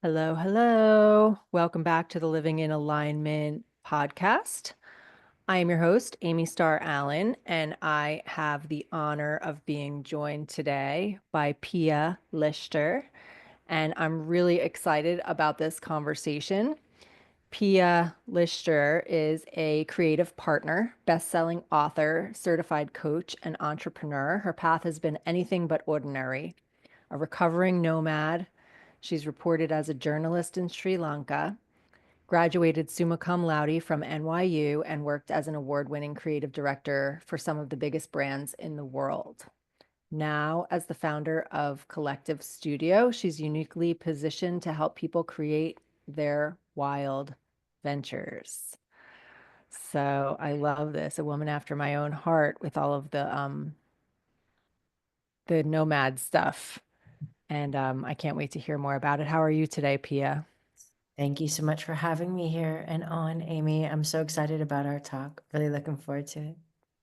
Hello, hello. Welcome back to the Living in Alignment podcast. I am your host, Amy Starr Allen, and I have the honor of being joined today by Pia Leichter. And I'm really excited about this conversation. Pia Leichter is a creative partner, best-selling author, certified coach, and entrepreneur. Her path has been anything but ordinary. A recovering nomad, she's reported as a journalist in Sri Lanka, graduated summa cum laude from NYU, and worked as an award-winning creative director for some of the biggest brands in the world. Now, as the founder of Kollektiv Studio, she's uniquely positioned to help people create their wild ventures. So I love this, a woman after my own heart with all of the nomad stuff. And I can't wait to hear more about it. How are you today, Pia? Thank you so much for having me here and on, Amy. I'm so excited about our talk. Really looking forward to it.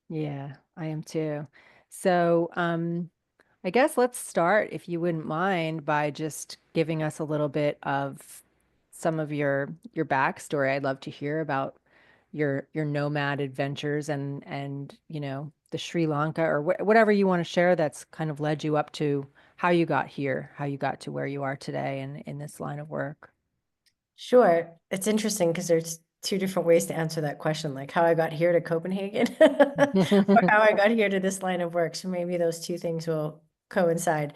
Yeah, I am too. So, I guess let's start, if you wouldn't mind, by just giving us a little bit of some of your backstory. I'd love to hear about your nomad adventures and the Sri Lanka or whatever you want to share that's kind of led you up to how you got here, how you got to where you are today and in this line of work. Sure. It's interesting because there's two different ways to answer that question, like how I got here to Copenhagen or how I got here to this line of work. So maybe those two things will coincide.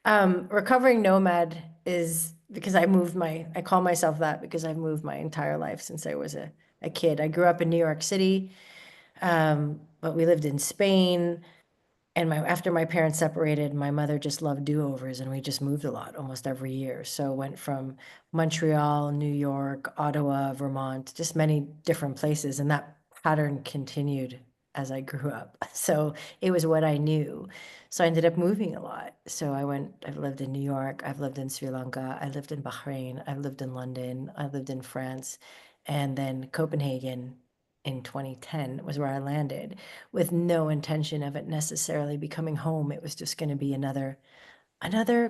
Recovering nomad is because I call myself that because I've moved my entire life since I was a kid. I grew up in New York City, but we lived in Spain. And after my parents separated, my mother just loved do-overs, and we just moved a lot, almost every year. So went from Montreal, New York, Ottawa, Vermont, just many different places, and that pattern continued as I grew up. So it was what I knew. So I ended up moving a lot. So I've lived in New York, I've lived in Sri Lanka, I lived in Bahrain, I've lived in London, I lived in France, and then Copenhagen in 2010 was where I landed, with no intention of it necessarily becoming home. It was just going to be another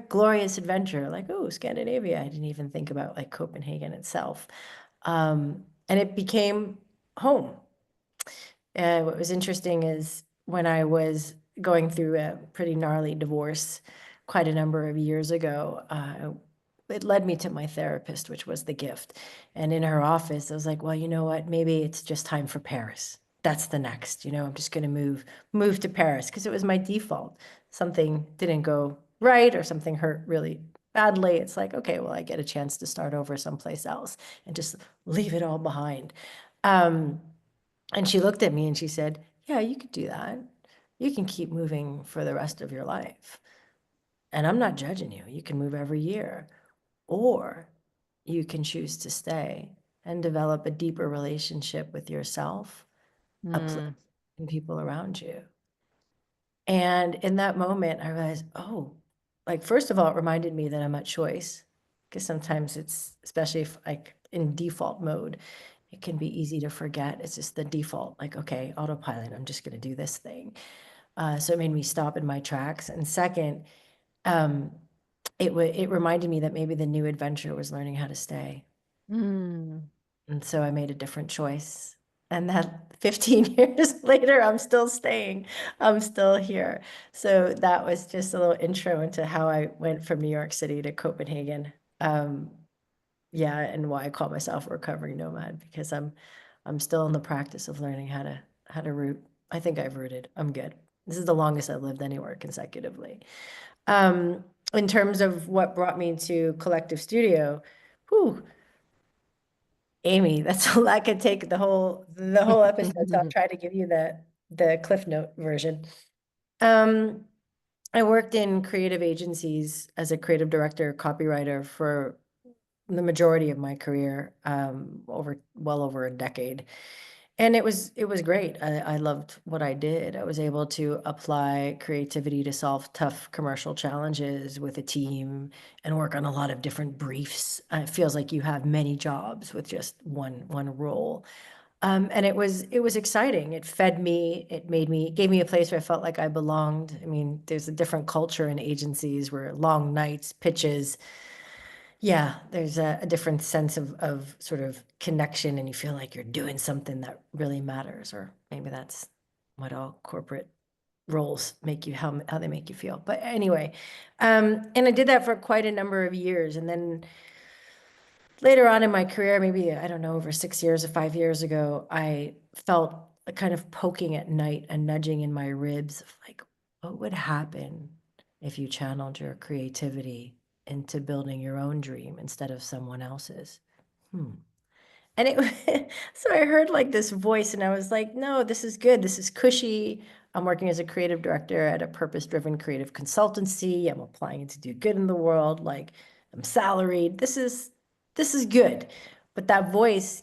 glorious adventure. Like, oh, Scandinavia. I didn't even think about like Copenhagen itself. And it became home. And what was interesting is when I was going through a pretty gnarly divorce quite a number of years ago, it led me to my therapist, which was the gift. And in her office, I was like, well, you know what? Maybe it's just time for Paris. That's the next, I'm just going to move to Paris because it was my default. Something didn't go right or something hurt really badly. It's like, okay, well, I get a chance to start over someplace else and just leave it all behind. Um, and she looked at me and she said, yeah, you could do that. You can keep moving for the rest of your life. And I'm not judging you. You can move every year, or you can choose to stay and develop a deeper relationship with yourself, a place, Mm, and people around you. And in that moment, I realized, oh, like, first of all, it reminded me that I'm a choice, because sometimes it's, especially if like in default mode, it can be easy to forget. It's just the default, like, okay, autopilot, I'm just going to do this thing. So it made me stop in my tracks. And second, um, it reminded me that maybe the new adventure was learning how to stay. mm. And so I made a different choice. And that 15 years later, I'm still staying. I'm still here. So that was just a little intro into how I went from New York City to Copenhagen. Um, yeah, and why I call myself a recovering nomad, because I'm still in the practice of learning how to root. I think I've rooted. I'm good. This is the longest I've lived anywhere consecutively. Um, in terms of what brought me to Kollektiv Studio, whew, Amy, that's that could take the whole episode. So I'll try to give you the Cliff Note version. Um, I worked in creative agencies as a creative director, copywriter for the majority of my career, well over a decade. And it was great. I loved what I did. I was able to apply creativity to solve tough commercial challenges with a team and work on a lot of different briefs. It feels like you have many jobs with just one role. And it was exciting. It fed me. It gave me a place where I felt like I belonged. I mean, there's a different culture in agencies where long nights, pitches, Yeah, there's a different sense of sort of connection, and you feel like you're doing something that really matters, or maybe that's what all corporate roles make you, how they make you feel. But anyway, and I did that for quite a number of years, and then later on in my career, maybe, I don't know, over 6 years or 5 years ago, I felt a kind of poking at night, a nudging in my ribs of like, what would happen if you channeled your creativity into building your own dream instead of someone else's? Hmm. And it so I heard like this voice and I was like, no, this is good. This is cushy. I'm working as a creative director at a purpose-driven creative consultancy. I'm applying to do good in the world. Like I'm salaried. This is good. But that voice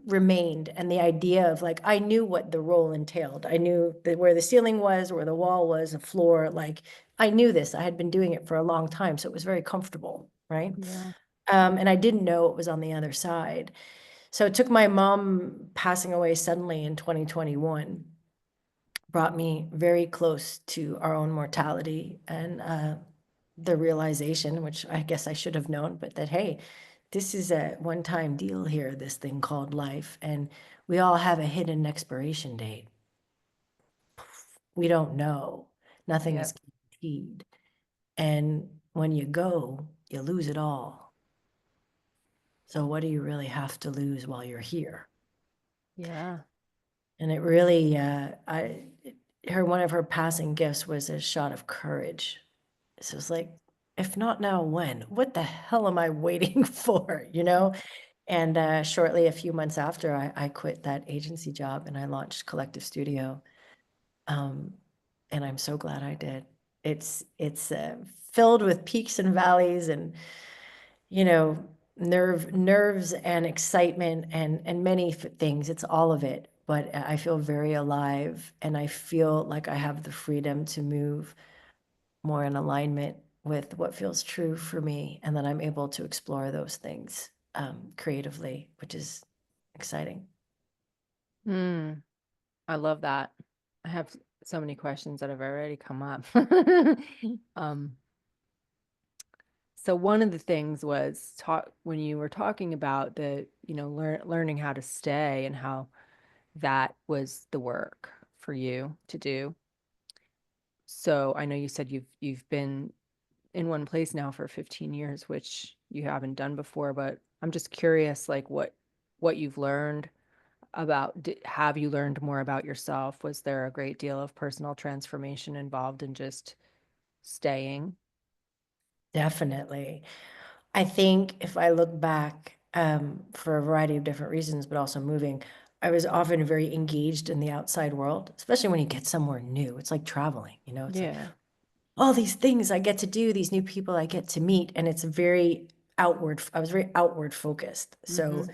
remained, and the idea of like I knew what the role entailed. I knew that where the ceiling was, where the wall was, the floor, like I knew this. I had been doing it for a long time, so it was very comfortable, right? Yeah. And I didn't know it was on the other side. So it took my mom passing away suddenly in 2021, brought me very close to our own mortality and the realization, which I guess I should have known, but that, hey, this is a one-time deal here, this thing called life, and we all have a hidden expiration date. We don't know. Nothing is Yep. guaranteed. And when you go, you lose it all. So what do you really have to lose while you're here? Yeah. And it really, one of her passing gifts was a shot of courage. So it's like, if not now, when? What the hell am I waiting for? You know? And shortly, a few months after, I quit that agency job and I launched Kollektiv Studio. Um, and I'm so glad I did. It's filled with peaks and valleys, and you know, nerves and excitement and many things. It's all of it. But I feel very alive, and I feel like I have the freedom to move more in alignment with what feels true for me, and that I'm able to explore those things creatively, which is exciting. Mm, I love that. I have so many questions that have already come up. Um, so one of the things was talk when you were talking about the, learning how to stay and how that was the work for you to do. So I know you said you've been in one place now for 15 years, which you haven't done before, but I'm just curious, like what you've learned about, have you learned more about yourself? Was there a great deal of personal transformation involved in just staying? Definitely. I think if I look back, for a variety of different reasons, but also moving, I was often very engaged in the outside world, especially when you get somewhere new. It's like traveling, it's like Yeah. all these things I get to do, these new people I get to meet, and it's very outward. I was very outward focused. So Mm-hmm.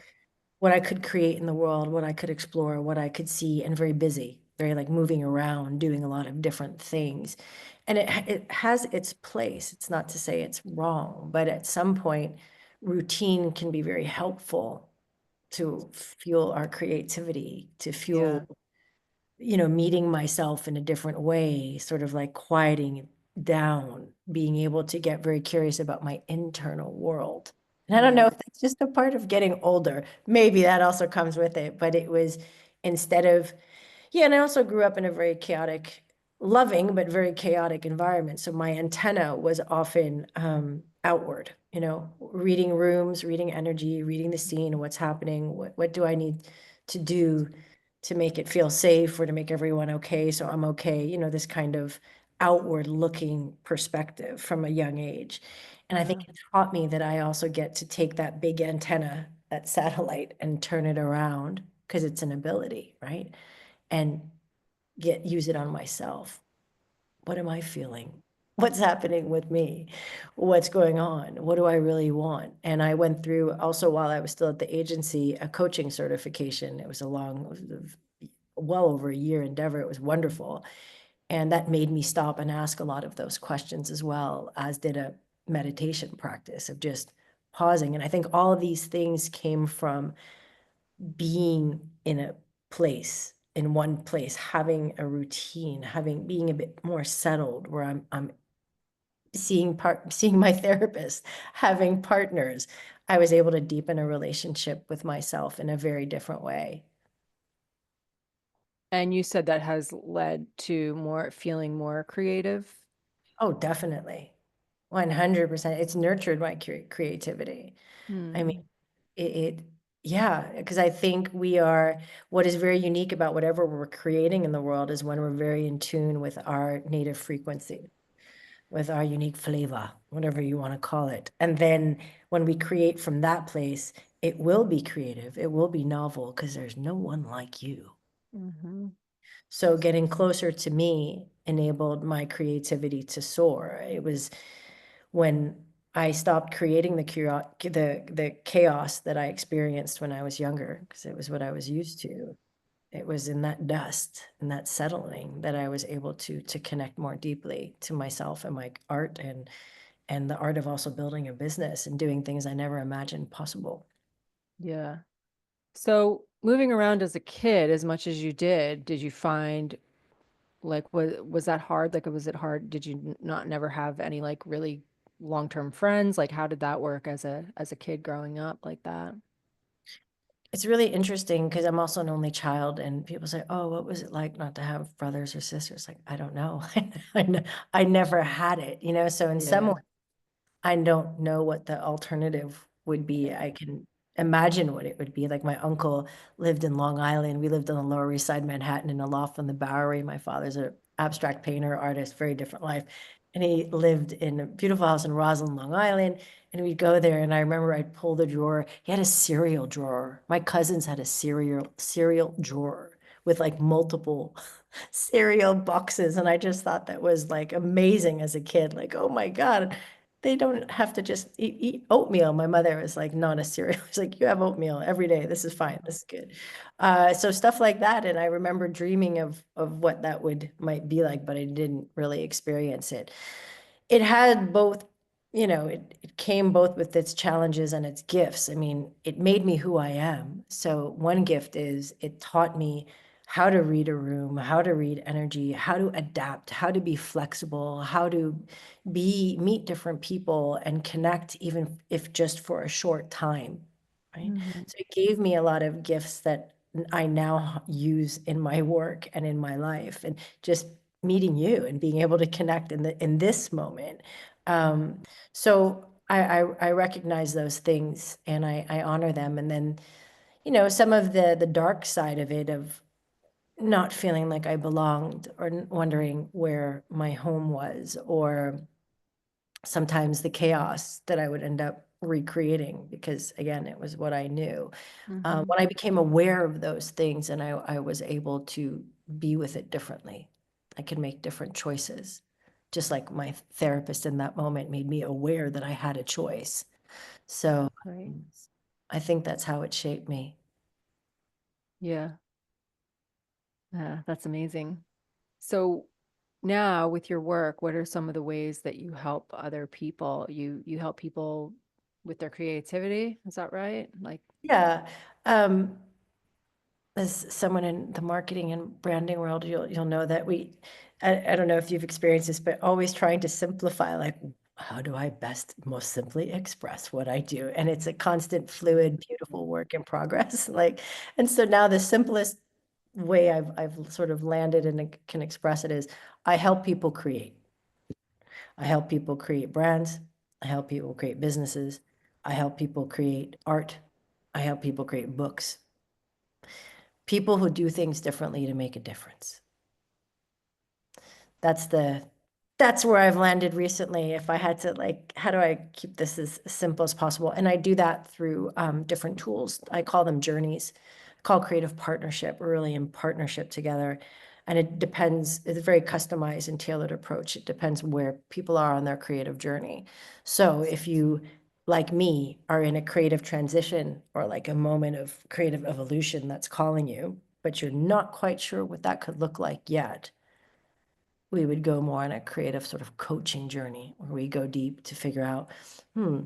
what I could create in the world, what I could explore, what I could see, and very busy, very like moving around, doing a lot of different things. And it has its place. It's not to say it's wrong, but at some point, routine can be very helpful to fuel our creativity, to Yeah. fuel, meeting myself in a different way, sort of like quieting down, being able to get very curious about my internal world. And I don't know Yeah. if that's just a part of getting older. Maybe that also comes with it, but it was instead of, yeah, and I also grew up in a very chaotic, loving, but very chaotic environment. So my antenna was often outward, reading rooms, reading energy, reading the scene, what's happening, what do I need to do to make it feel safe or to make everyone okay, so I'm okay, this kind of outward looking perspective from a young age. And I think Yeah. it taught me that I also get to take that big antenna, that satellite, and turn it around because it's an ability, right? And use it on myself. What am I feeling? What's happening with me? What's going on? What do I really want? And I went through also, while I was still at the agency, a coaching certification. It was well over a year endeavor. It was wonderful. And that made me stop and ask a lot of those questions, as well as did a meditation practice of just pausing. And I think all of these things came from being in a place, in one place, having a routine, being a bit more settled, where I'm seeing my therapist, having partners, I was able to deepen a relationship with myself in a very different way. And you said that has led to more feeling more creative. Oh, definitely. 100%. It's nurtured my creativity. I mean, Hmm. it yeah, because I think what is very unique about whatever we're creating in the world is when we're very in tune with our native frequency, with our unique flavor, whatever you want to call it. And then when we create from that place, it will be creative, it will be novel because there's no one like you. Hmm. So getting closer to me enabled my creativity to soar. It was when I stopped creating the chaos that I experienced when I was younger, because it was what I was used to. It was in that dust and that settling that I was able to connect more deeply to myself and my art and the art of also building a business and doing things I never imagined possible. Yeah. So moving around as a kid, as much as you did you find like was that hard? Like was it hard? Did you not never have any like really long-term friends? Like how did that work as a kid growing up like that? It's really interesting because I'm also an only child, and people say, "Oh, what was it like not to have brothers or sisters?" Like, I don't know. I never had it, you know. So in some Yeah. way, I don't know what the alternative would be. I can imagine what it would be. Like my uncle lived in Long Island. We lived on the Lower East Side, Manhattan, in a loft on the Bowery. My father's an abstract painter, artist, very different life. And he lived in a beautiful house in Roslyn, Long Island. And we'd go there, and I remember I'd pull the drawer. He had a cereal drawer. My cousins had a cereal drawer with like multiple cereal boxes. And I just thought that was like amazing as a kid. Like, oh my God, they don't have to just eat oatmeal. My mother was like, not a cereal. She's like, you have oatmeal every day. This is fine. This is good. So stuff like that. And I remember dreaming of what that would might be like, but I didn't really experience it. It had both, it came both with its challenges and its gifts. I mean, it made me who I am. So one gift is it taught me how to read a room, how to read energy, how to adapt, how to be flexible, how to meet different people and connect, even if just for a short time, right? Hmm. So it gave me a lot of gifts that I now use in my work and in my life, and just meeting you and being able to connect in this moment. Um, so I recognize those things and I honor them. And then, some of the dark side of it, of not feeling like I belonged, or wondering where my home was, or sometimes the chaos that I would end up recreating because, again, it was what I knew. Hmm. When I became aware of those things, and I was able to be with it differently, I could make different choices. Just like my therapist in that moment made me aware that I had a choice. So Right. I think that's how it shaped me. Yeah. Yeah, that's amazing. So now with your work, what are some of the ways that you help other people? You help people with their creativity, is that right? Like, Yeah. Um, as someone in the marketing and branding world, you'll know that I don't know if you've experienced this, but always trying to simplify, like, how do I best most simply express what I do? And it's a constant, fluid, beautiful work in progress. Like, and so now the simplest way I've sort of landed and can express it is I help people create. I help people create brands. I help people create businesses. I help people create art. I help people create books. People who do things differently to make a difference. That's the that's where I've landed recently. If I had to, like, how do I keep this as simple as possible? And I do that through different tools. I call them journeys. I call creative partnership. We're really in partnership together. And it depends, it's a very customized and tailored approach. It depends where people are on their creative journey. So if you, like me, are in a creative transition or like a moment of creative evolution that's calling you, but you're not quite sure what that could look like yet, we would go more on a creative sort of coaching journey where we go deep to figure out, hmm,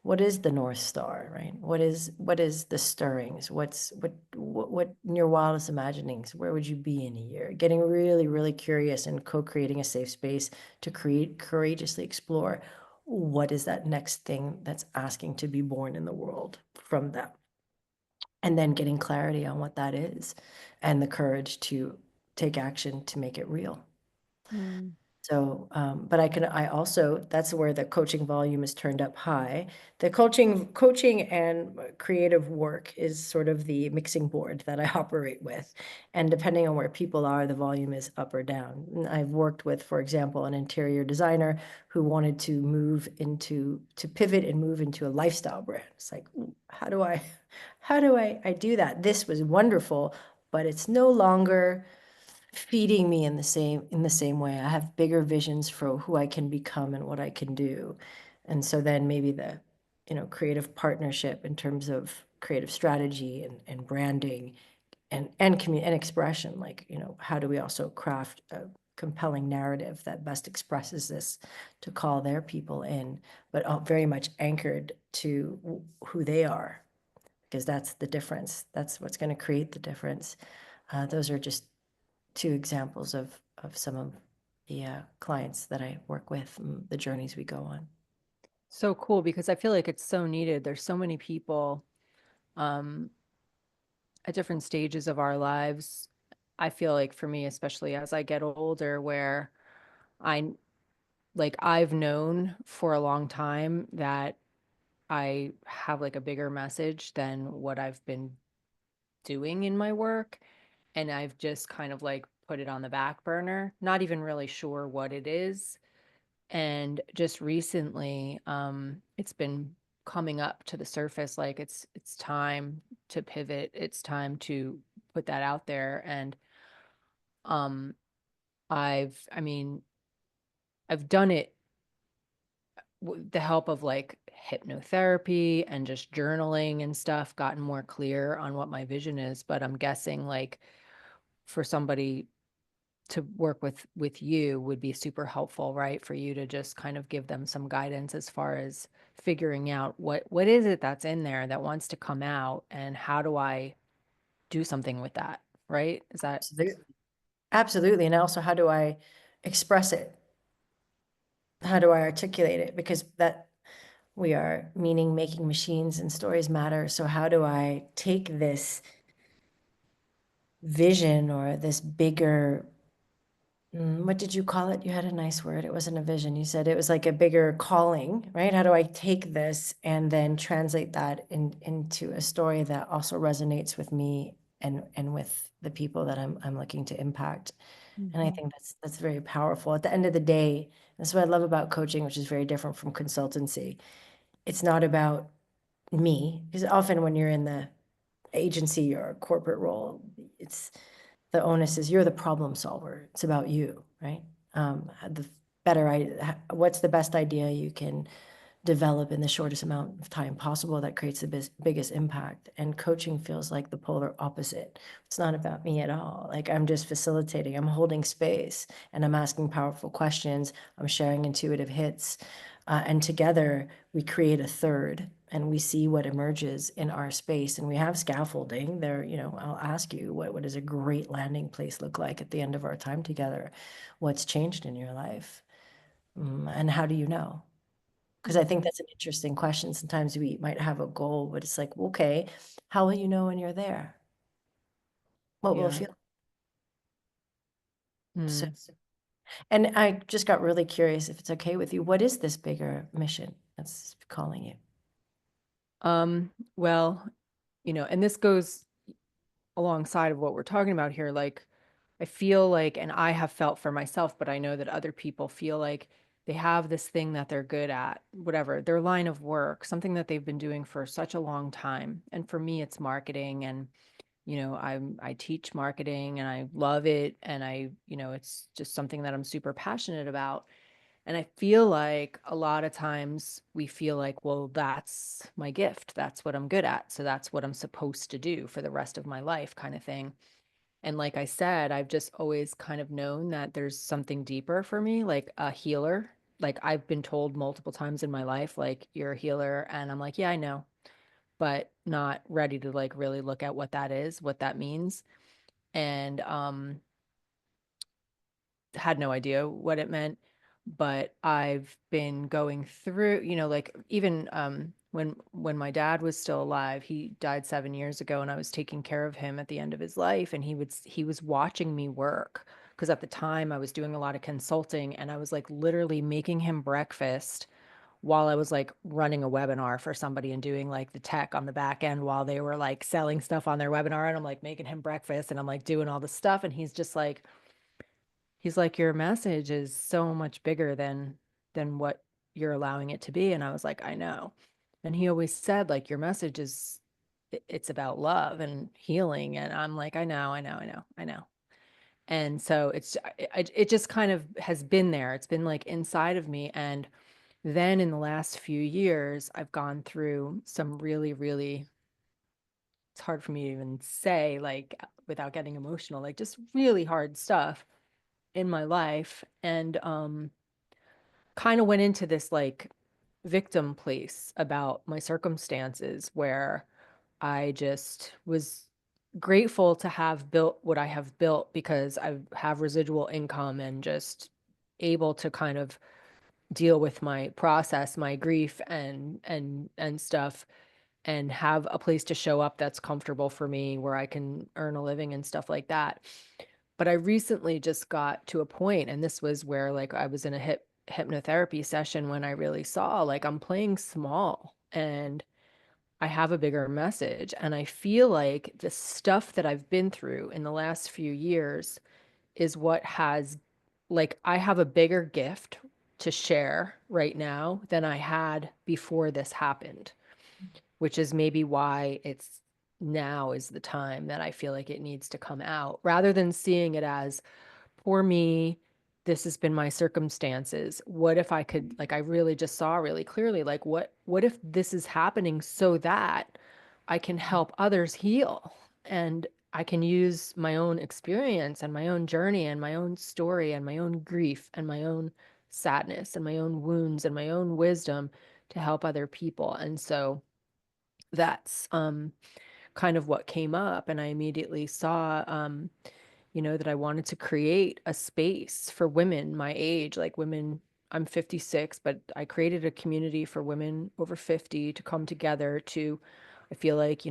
what is the North Star, right? What is the stirrings? What in your wildest imaginings, where would you be in a year? Getting really, really curious and co-creating a safe space to create, courageously explore what is that next thing that's asking to be born in the world from them. And then getting clarity on what that is and the courage to take action to make it real. Mm. So, but I also, that's where the coaching volume is turned up high. The coaching and creative work is sort of the mixing board that I operate with. And depending on where people are, the volume is up or down. And I've worked with, for example, an interior designer who wanted to to pivot and move into a lifestyle brand. It's like, "Ooh, how do I do that? This was wonderful, but it's no longer feeding me in the same way. I have bigger visions for who I can become and what I can do. And so then maybe the, creative partnership in terms of creative strategy and branding and expression, like, how do we also craft a compelling narrative that best expresses this to call their people in, but very much anchored to who they are, because that's the difference. That's what's going to create the difference. Those are just two examples of some of the clients that I work with and the journeys we go on. So cool because I feel like it's so needed. There's so many people um, at different stages of our lives. I feel like for me, especially as I get older, where I I've known for a long time that I have like a bigger message than what I've been doing in my work. And I've just kind of like put it on the back burner, not even really sure what it is. And just recently, it's been coming up to the surface like it's time to pivot. It's time to put that out there. And um I mean, I've done it with the help of like hypnotherapy and just journaling and stuff, gotten more clear on what my vision is. But I'm guessing like for somebody to work with you would be super helpful, right? For you to just kind of give them some guidance as far as figuring out what is it that's in there that wants to come out and how do I do something with that, right? Is that Absolutely. Absolutely. And also, how do I express it? How do I articulate it? Because that we are meaning making machines and stories matter. So how do I take this vision or this bigger, what did you call it? You had a nice word. It wasn't a vision. You said it was like a bigger calling, right? How do I take this and then translate that into a story that also resonates with me and with the people that I'm looking to impact? And I Mhm. think that's very powerful. At the end of the day, that's what I love about coaching, which is very different from consultancy. It's not about me, because often when you're in the agency or corporate role, it's the onus is you're the problem solver. It's about you, right? The what's the best idea you can develop in the shortest amount of time possible that creates the biggest impact. And coaching feels like the polar opposite. It's not about me at all. Like I'm just facilitating, I'm holding space, and I'm asking powerful questions. I'm sharing intuitive hits. And together we create a third and we see what emerges in our space. And we have scaffolding there. I'll ask you, what does a great landing place look like at the end of our time together? What's changed in your life? And how do you know? Because I think Mhm. that's an interesting question. Sometimes we might have a goal, but it's like, okay, how will you know when you're there? What will it Yeah. feel? So, Mm. and I just got really curious if it's okay with you. What is this bigger mission that's calling you? Well, and this goes alongside of what we're talking about here. Like, I feel like, and I have felt for myself, but I know that other people feel like they have this thing that they're good at, whatever, their line of work, something that they've been doing for such a long time. And for me, it's marketing. And, I teach marketing and I love it. And it's just something that I'm super passionate about. And I feel like a lot of times we feel like, well, that's my gift. That's what I'm good at. So that's what I'm supposed to do for the rest of my life, kind of thing. And like I said, I've just always kind of known that there's something deeper for me, like a healer. Like I've been told multiple times in my life, like you're a healer. And I'm like, yeah, I know, but not ready to like really look at what that is, what that means. And had no idea what it meant, but I've been going through, like even when my dad was still alive, he died 7 years ago, and I was taking care of him at the end of his life, and he was watching me work because at the time I was doing a lot of consulting, and I was like literally making him breakfast while I was like running a webinar for somebody and doing like the tech on the back end while they were like selling stuff on their webinar, and I'm like making him breakfast and I'm like doing all this stuff, and he's just like he's like, your message is so much bigger than what you're allowing it to be. And I was like, I know. And he always said, like, your message is it's about love and healing. And I'm like, I know, I know, I know, I know. And so it just kind of has been there. It's been like inside of me. And then in the last few years, I've gone through some really, really, it's hard for me to even say, like, without getting emotional, like just really hard stuff in my life, and kind of went into this like victim place about my circumstances where I just was grateful to have built what I have built because I have residual income and just able to kind of deal with my process, my grief and stuff, and have a place to show up that's comfortable for me where I can earn a living and stuff like that. But I recently just got to a point, and this was where like I was in a hypnotherapy session when I really saw like I'm playing small and I have a bigger message. And I feel like the stuff that I've been through in the last few years is what has, like, I have a bigger gift to share right now than I had before this happened, which is maybe why it's now is the time that I feel like it needs to come out rather than seeing it as poor me, this has been my circumstances. What if I could, like, I really just saw really clearly, like, what if this is happening so that I can help others heal, and I can use my own experience and my own journey and my own story and my own grief and my own sadness and my own wounds and my own wisdom to help other people. And so that's kind of what came up, and I immediately saw that I wanted to create a space for women my age, like women. I'm 56, but I created a community for women over 50 to come together to, I feel like,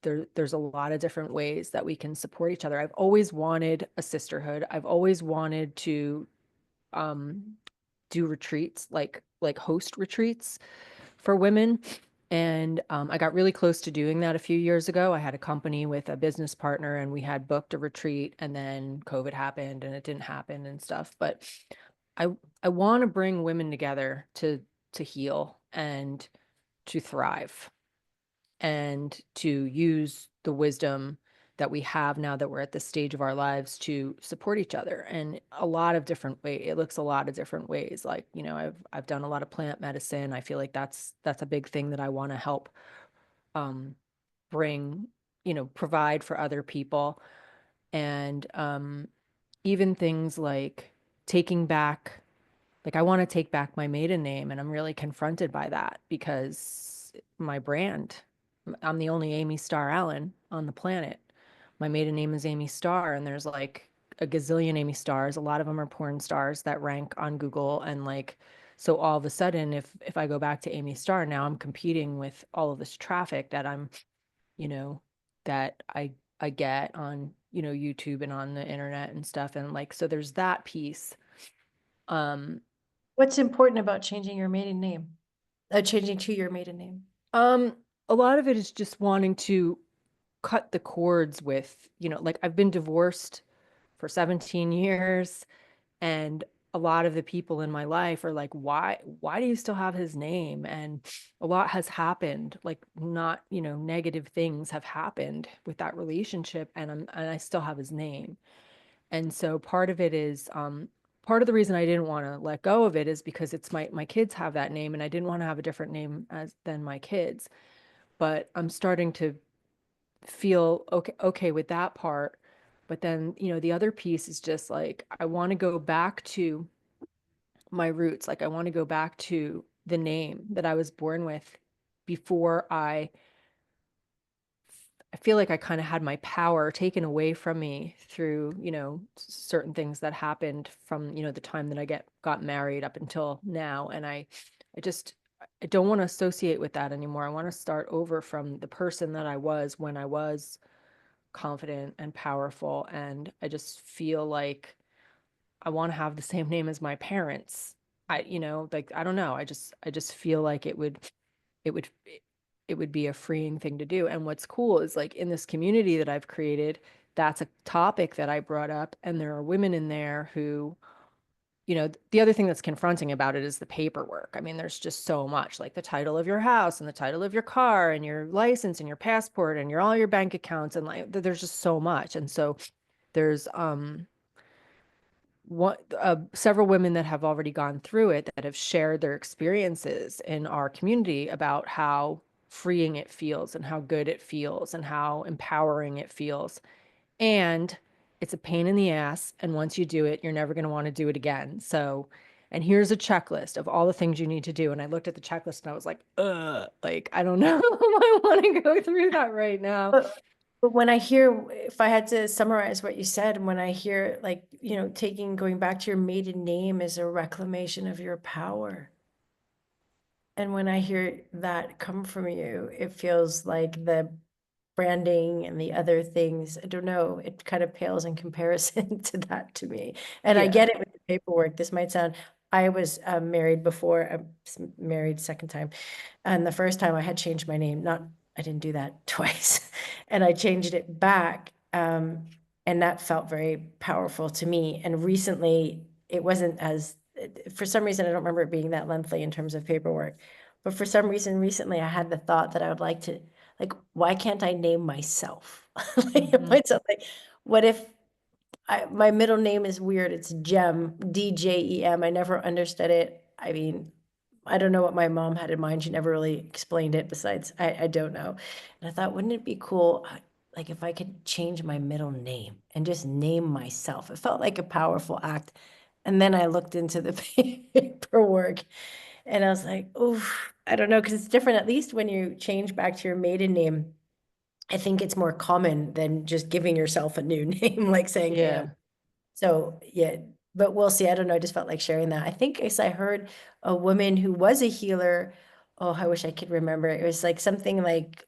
there's a lot of different ways that we can support each other. I've always wanted a sisterhood. I've always wanted to um, do retreats, like host retreats for women. And I got really close to doing that a few years ago. I had a company with a business partner, and we had booked a retreat, and then COVID happened, and it didn't happen and stuff. But I I want to bring women together to heal and to thrive and to use the wisdom that we have now that we're at this stage of our lives to support each other. And a lot of different ways, it looks a lot of different ways. Like, I've done a lot of plant medicine. I feel like that's a big thing that I want to help um bring, provide for other people. And even things like taking back, like I want to take back my maiden name, and I'm really confronted by that because my brand, I'm the only Amy Starr Allen on the planet. My maiden name is Amy Starr, and there's like a gazillion Amy Stars. A lot of them are porn stars that rank on Google, and like, so all of a sudden, if I go back to Amy Starr, now I'm competing with all of this traffic that I'm, you know, that I get on, YouTube and on the internet and stuff, and like, so there's that piece. Um, What's important about changing your maiden name? Changing to your maiden name. Um, a lot of it is just wanting to cut the cords with, like I've been divorced for 17 years, and a lot of the people in my life are like, why do you still have his name? And a lot has happened, like not, negative things have happened with that relationship, and I still have his name. And so part of it is part of the reason I didn't want to let go of it is because it's my kids have that name, and I didn't want to have a different name as than my kids. But I'm starting to feel okay with that part. But then, the other piece is just like, I want to go back to my roots. Like, I want to go back to the name that I was born with before I feel like I kind of had my power taken away from me through, certain things that happened from, the time that got married up until now. And I just, I don't want to associate with that anymore. I want to start over from the person that I was when I was confident and powerful. And I just feel like I want to have the same name as my parents. Like, I don't know. I just feel like it would it would be a freeing thing to do. And what's cool is like in this community that I've created, that's a topic that I brought up, and there are women in there who, the other thing that's confronting about it is the paperwork. I mean, there's just so much, like the title of your house and the title of your car and your license and your passport and all your bank accounts, and like there's just so much. And so there's several women that have already gone through it that have shared their experiences in our community about how freeing it feels and how good it feels and how empowering it feels. And it's a pain in the ass. And once you do it, you're never going to want to do it again. So, and here's a checklist of all the things you need to do. And I looked at the checklist and I was like, like, I don't know if I want to go through that right now. But when I hear, if I had to summarize what you said, when I hear like, going back to your maiden name is a reclamation of your power. And when I hear that come from you, it feels like the branding and the other things, I don't know, it kind of pales in comparison to that to me. And I Yeah. get it with the paperwork. This might sound, I was married before, married second time. And the first time I had changed my name, not, I didn't do that twice. And I changed it back. And that felt very powerful to me. And recently, it wasn't as, for some reason, I don't remember it being that lengthy in terms of paperwork. But for some reason, recently, I had the thought that I would like to, like, why can't I name myself? Like, Hmm. myself, like, what if my middle name is weird. It's Jem, DJEM. I never understood it. I mean, I don't know what my mom had in mind. She never really explained it. Besides, I don't know. And I thought, wouldn't it be cool, like if I could change my middle name and just name myself? It felt like a powerful act. And then I looked into the paperwork and I was like, oof, I don't know, because it's different. At least when you change back to your maiden name, I think it's more common than just giving yourself a new name, like saying, hey, Yeah. so yeah, but we'll see. I don't know. I just felt like sharing that. I think as I heard a woman who was a healer. Oh, I wish I could remember. It was like something like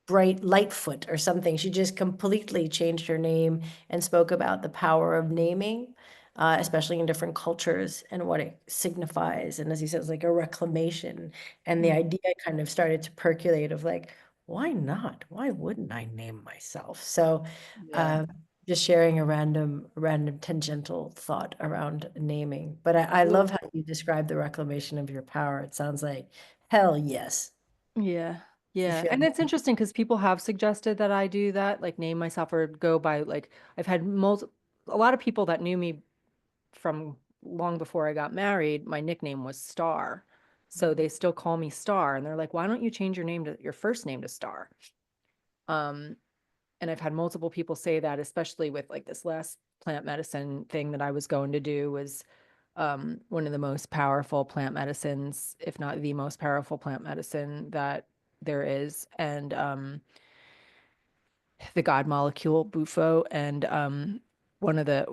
Bright Lightfoot or something. She just completely changed her name and spoke about the power of naming, especially in different cultures and what it signifies. And as he says, like a reclamation. And the Mhm. idea kind of started to percolate of like, why not? Why wouldn't I name myself? So Yeah. um, just sharing a random tangential thought around naming. But I Well, love how you describe the reclamation of your power. It sounds like hell yes. yeah. If you Yeah. feel And it's interesting because people have suggested that I do that, like name myself or go by like I've had a lot of people that knew me from long before I got married. My nickname was Starr. So they still call me Starr, and they're like, "Why don't you change your first name to Starr?" Um, and I've had multiple people say that, especially with like this last plant medicine thing that I was going to do was one of the most powerful plant medicines, if not the most powerful plant medicine that there is. And the God molecule, Bufo. And one of the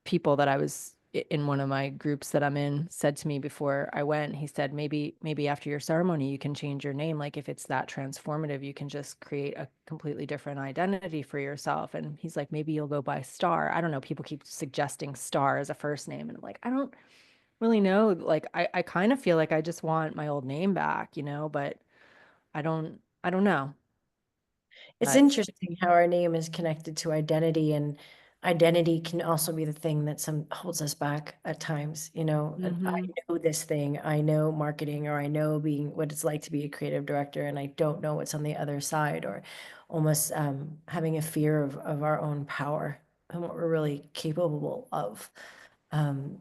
people that I was in one of my groups that I'm in said to me before I went, he said, maybe after your ceremony, you can change your name. Like if it's that transformative, you can just create a completely different identity for yourself. And he's like, maybe you'll go by Starr. I don't know. People keep suggesting Starr as a first name. And I'm like, I don't really know. Like I kind of feel like I just want my old name back, but I don't know. It's But interesting how our name is connected to identity, and identity can also be the thing that some holds us back at times. I mhm. know this thing, I know marketing, or I know being what it's like to be a creative director, and I don't know what's on the other side, or almost having a fear of our own power and what we're really capable of. Um,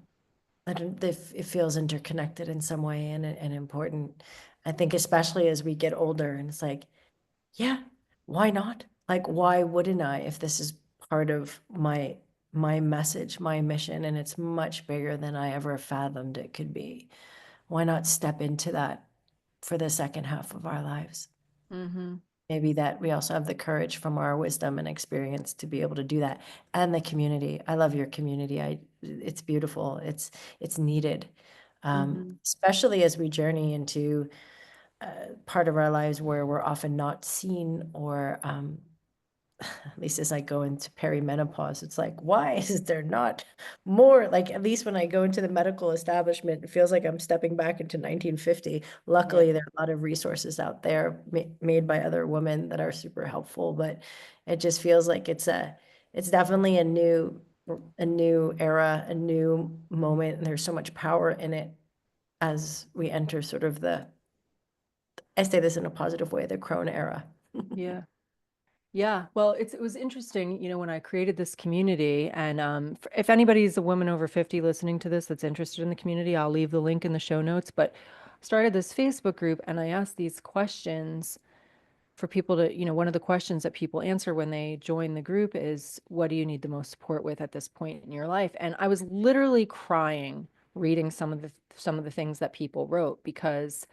I don't, it feels interconnected in some way and important. I think especially as we get older, and it's like, yeah, why not? Like, why wouldn't I if this is part of my message, my mission, and it's much bigger than I ever fathomed it could be. Why not step into that for the second half of our lives? Mm-hmm. Maybe that we also have the courage from our wisdom and experience to be able to do that. And the community. I love your community. It's beautiful. It's needed. Mm-hmm. Especially as we journey into part of our lives where we're often not seen or at least as I go into perimenopause, it's like, why is there not more? Like, at least when I go into the medical establishment, it feels like I'm stepping back into 1950. Yeah. Luckily, there are a lot of resources out there made by other women that are super helpful, but it just feels like it's definitely a new era, a new moment, and there's so much power in it as we enter sort of I say this in a positive way, the crone era. Yeah. Yeah, well, it was interesting, when I created this community, and if anybody's a woman over 50 listening to this that's interested in the community, I'll leave the link in the show notes. But I started this Facebook group, and I asked these questions for people to, one of the questions that people answer when they join the group is, what do you need the most support with at this point in your life? And I was literally crying reading some of the things that people wrote because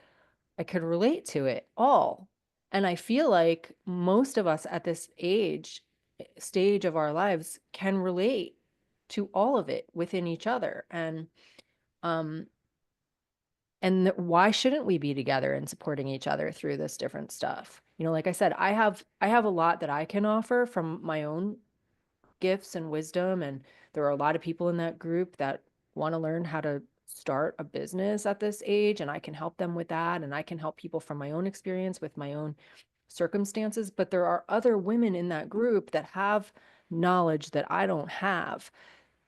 I could relate to it all. And I feel like most of us at this stage of our lives can relate to all of it within each other. Um why shouldn't we be together and supporting each other through this different stuff? Like I said, I have a lot that I can offer from my own gifts and wisdom. And there are a lot of people in that group that want to learn how to start a business at this age. And I can help them with that. And I can help people from my own experience with my own circumstances. But there are other women in that group that have knowledge that I don't have,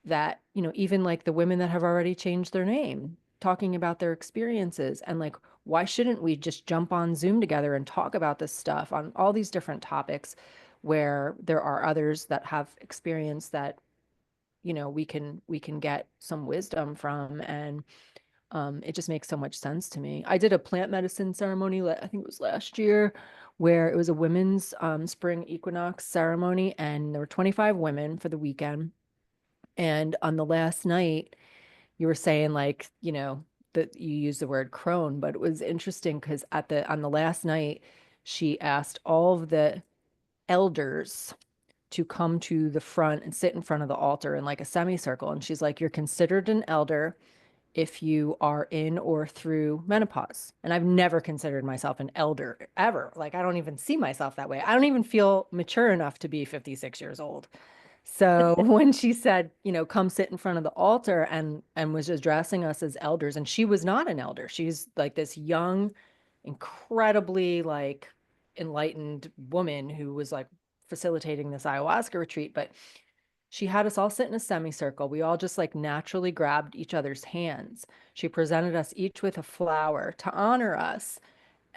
that, even like the women that have already changed their name, talking about their experiences. And like, why shouldn't we just jump on Zoom together and talk about this stuff on all these different topics where there are others that have experience that, we can get some wisdom from. And it just makes so much sense to me. I did a plant medicine ceremony, I think it was last year, where it was a women's spring equinox ceremony, and there were 25 women for the weekend. And on the last night, you were saying, like, that you use the word crone, but it was interesting because on the last night, she asked all of the elders to come to the front and sit in front of the altar in like a semicircle. And she's like, you're considered an elder if you are in or through menopause. And I've never considered myself an elder ever. Like, I don't even see myself that way. I don't even feel mature enough to be 56 years old. So when she said, come sit in front of the altar, and was addressing us as elders, and she was not an elder. She's like this young, incredibly like enlightened woman who was like facilitating this ayahuasca retreat, but she had us all sit in a semicircle. We all just like naturally grabbed each other's hands. She presented us each with a flower to honor us,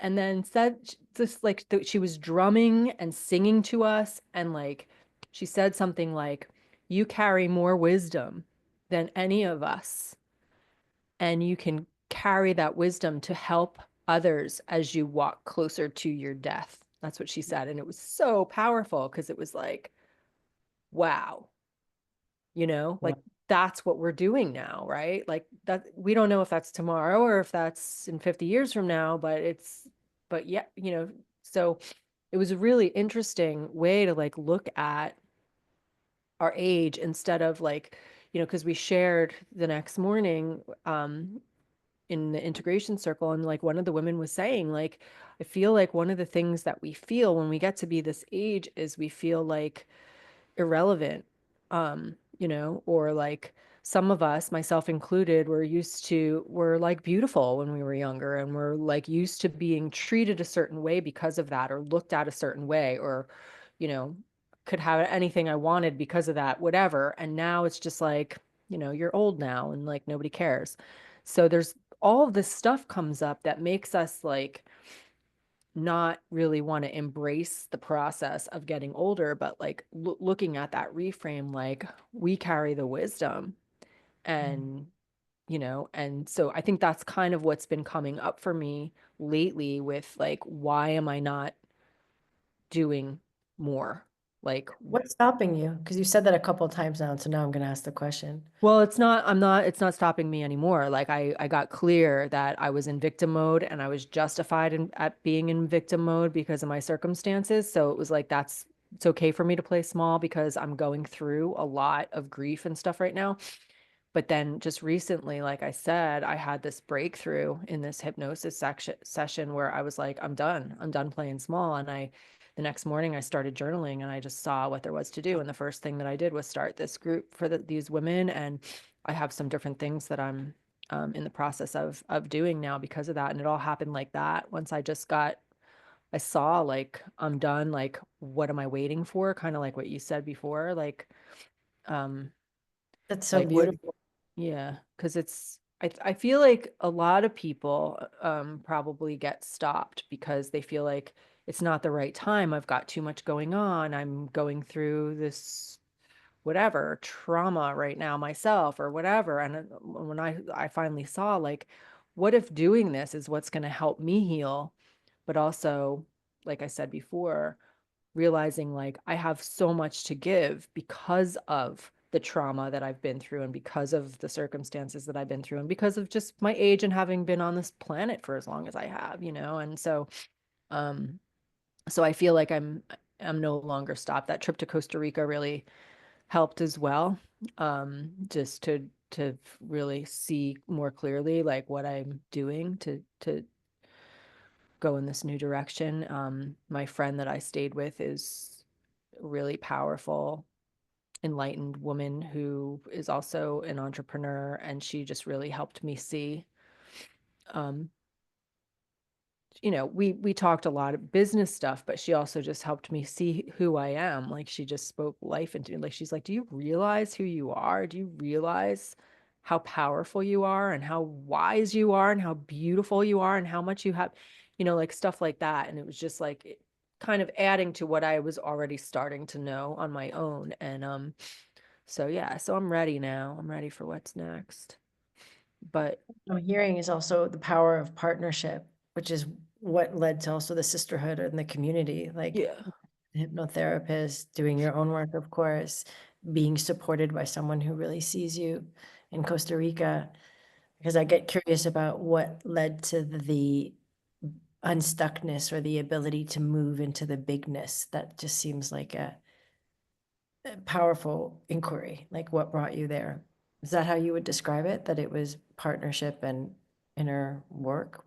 and then said just like she was drumming and singing to us. And like she said something like, you carry more wisdom than any of us, and you can carry that wisdom to help others as you walk closer to your death. That's what she said. And it was so powerful because it was like, wow, like that's what we're doing now, right? Like that, we don't know if that's tomorrow or if that's in 50 years from now, but yeah, so it was a really interesting way to like look at our age instead of like, because we shared the next morning in the integration circle, and like one of the women was saying, like, I feel like one of the things that we feel when we get to be this age is we feel like irrelevant, or like some of us, myself included, were like beautiful when we were younger, and we're like used to being treated a certain way because of that, or looked at a certain way, or, you know, could have anything I wanted because of that, whatever. And now it's just like, you're old now and like nobody cares. So there's all of this stuff comes up that makes us like not really want to embrace the process of getting older, but like looking at that reframe, like we carry the wisdom. And and so I think that's kind of what's been coming up for me lately with like, why am I not doing more? Like, What's stopping you? Because you said that a couple of times now, so now I'm going to ask the question. well, it's not stopping me anymore. Like I got clear that I was in victim mode and I was justified at being in victim mode because of my circumstances. So it was like, it's okay for me to play small because I'm going through a lot of grief and stuff right now. But then just recently, like I said, I had this breakthrough in this hypnosis session where I was like, I'm done. I'm done playing small. And the next morning I started journaling and I just saw what there was to do. And the first thing that I did was start this group for these women. And I have some different things that I'm in the process of doing now because of that. And it all happened like that. Once I saw like, I'm done. Like, what am I waiting for? Kind of like what you said before. Um, That's so what beautiful. yeah, because I feel like a lot of people probably get stopped because they feel like it's not the right time. I've got too much going on. I'm going through this whatever trauma right now myself or whatever. And when I finally saw like, what if doing this is what's going to help me heal, but also, like I said before, realizing like I have so much to give because of the trauma that I've been through and because of the circumstances that I've been through and because of just my age and having been on this planet for as long as I have, you know? And um, so I feel like I'm no longer stopped. That trip to Costa Rica really helped as well. Just to really see more clearly like what I'm doing to go in this new direction. My friend that I stayed with is a really powerful, enlightened woman who is also an entrepreneur, and she just really helped me see. Um, we talked a lot of business stuff, but she also just helped me see who I am. Like she just spoke life into me. Like she's like, "Do you realize who you are? Do you realize how powerful you are and how wise you are and how beautiful you are and how much you have, like stuff like that." And it was just like kind of adding to what I was already starting to know on my own. And so yeah, so I'm ready now. I'm ready for what's next. But I'm hearing is also the power of partnership, which is what led to also the sisterhood and the community, like yeah. hypnotherapist, doing your own work, of course, being supported by someone who really sees you in Costa Rica. Because I get curious about what led to the unstuckness or the ability to move into the bigness. That just seems like a powerful inquiry. Like what brought you there? Is that how you would describe it? That it was partnership and inner work?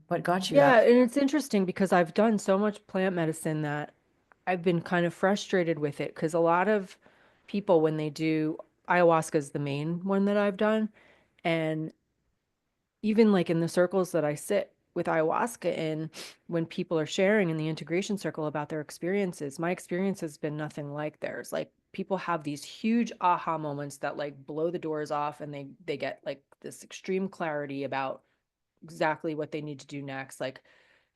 What got you Yeah, that? and it's interesting because I've done so much plant medicine that I've been kind of frustrated with it because a lot of people, when they do ayahuasca, is the main one that I've done. And even like in the circles that I sit with ayahuasca in, when people are sharing in the integration circle about their experiences, my experience has been nothing like theirs. Like people have these huge aha moments that like blow the doors off and they get like this extreme clarity about exactly what they need to do next. Like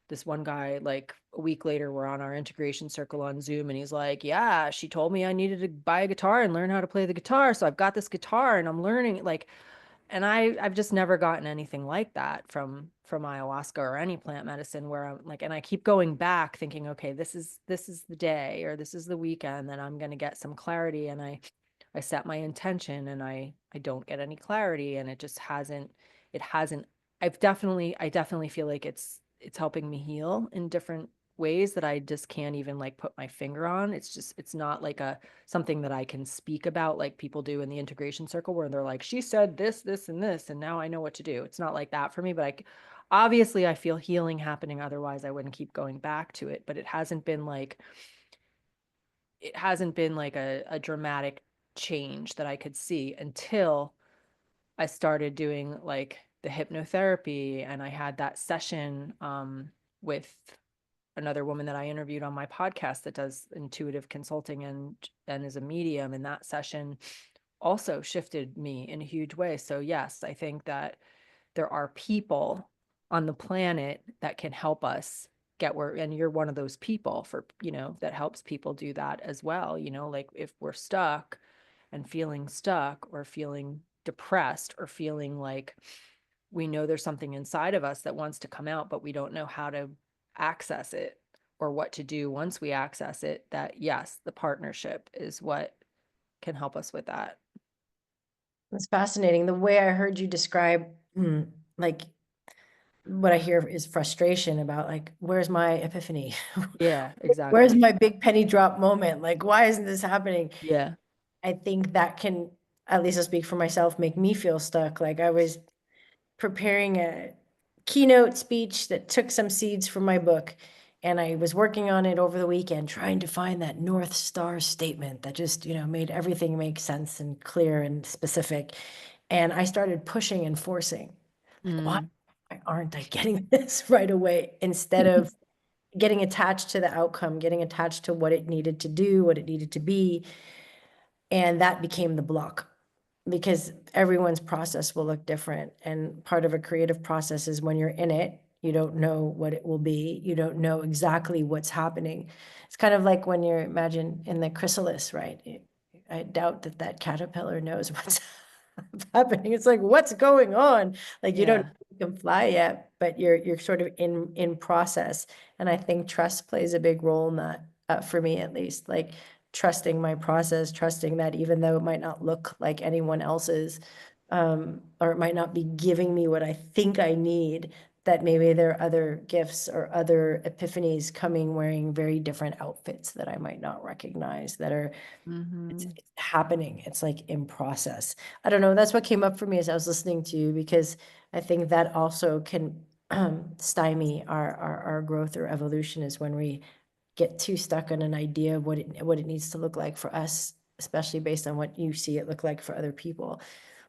this one guy, like a week later, we're on our integration circle on Zoom, and he's like, "Yeah, she told me I needed to buy a guitar and learn how to play the guitar. So I've got this guitar and I'm learning." Like, and I've just never gotten anything like that from ayahuasca or any plant medicine where I'm like, and I keep going back thinking, okay, this is the day or this is the weekend that I'm going to get some clarity. And I set my intention and I don't get any clarity, and it hasn't I definitely feel like it's helping me heal in different ways that I just can't even like put my finger on. It's not like a something that I can speak about like people do in the integration circle where they're like, she said this and this and now I know what to do. It's not like that for me, but obviously I feel healing happening, otherwise I wouldn't keep going back to it. But it hasn't been like a dramatic change that I could see until I started doing like the hypnotherapy, and I had that session with another woman that I interviewed on my podcast that does intuitive consulting and is a medium, and that session also shifted me in a huge way. So yes, I think that there are people on the planet that can help us get where, and you're one of those people for, that helps people do that as well. Like if we're stuck and feeling stuck or feeling depressed or feeling like we know there's something inside of us that wants to come out, but we don't know how to access it. or what to do once we access it, that yes, the partnership is what can help us with that. It's fascinating. The way I heard you describe, like, what I hear is frustration about, like, where's my epiphany? Yeah, Where's exactly. my big penny drop moment? Like, why isn't this happening? Yeah. I think that can, at least I'll speak for myself, make me feel stuck. Like I was preparing a keynote speech that took some seeds from my book. And I was working on it over the weekend, trying to find that North Star statement that just, made everything make sense and clear and specific. And I started pushing and forcing, like, why Mm. aren't I getting this right away? Instead of getting attached to the outcome, getting attached to what it needed to do, what it needed to be. And that became the block because everyone's process will look different. And part of a creative process is when you're in it, you don't know what it will be. You don't know exactly what's happening. It's kind of like when you're, imagine in the chrysalis, right? I doubt that that caterpillar knows what's happening. It's like, what's going on? Like you don't know Yeah. if you can fly yet, but you're sort of in process. And I think trust plays a big role in that, for me at least. Like trusting my process, trusting that even though it might not look like anyone else's, or it might not be giving me what I think I need, that maybe there are other gifts or other epiphanies coming wearing very different outfits that I might not recognize that are, Mm-hmm. it's happening. It's like in process. I don't know. That's what came up for me as I was listening to you, because I think that also can stymie our growth or evolution, is when we get too stuck on an idea of what it needs to look like for us, especially based on what you see it look like for other people.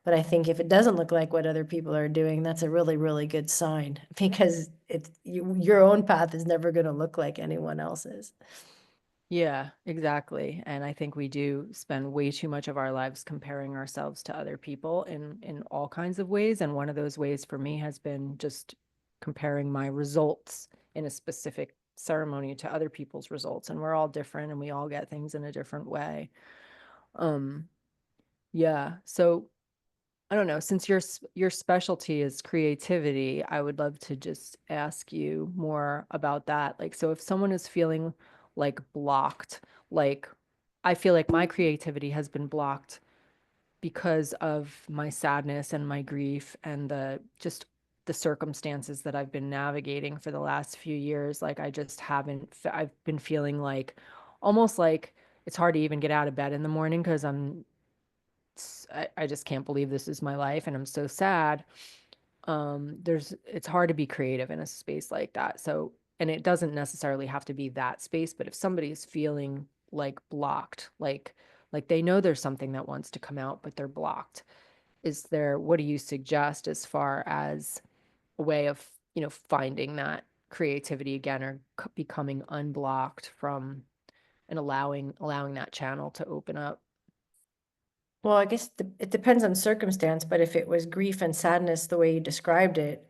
But I think if it doesn't look like what other people are doing, that's a really, really good sign, because your own path is never going to look like anyone else's. Yeah, exactly. And I think we do spend way too much of our lives comparing ourselves to other people in all kinds of ways. And one of those ways for me has been just comparing my results in a specific ceremony to other people's results. And we're all different and we all get things in a different way. Um, yeah. So I don't know, since your specialty is creativity, I would love to just ask you more about that. Like, so if someone is feeling like blocked, like I feel like my creativity has been blocked because of my sadness and my grief and the circumstances that I've been navigating for the last few years. Like I just haven't, I've been feeling like almost like it's hard to even get out of bed in the morning because I just can't believe this is my life and I'm so sad. It's hard to be creative in a space like that. So, and it doesn't necessarily have to be that space, but if somebody is feeling like blocked, like they know there's something that wants to come out, but they're blocked, what do you suggest as far as a way of, finding that creativity again or becoming unblocked from and allowing that channel to open up? Well, I guess it depends on circumstance, but if it was grief and sadness the way you described it,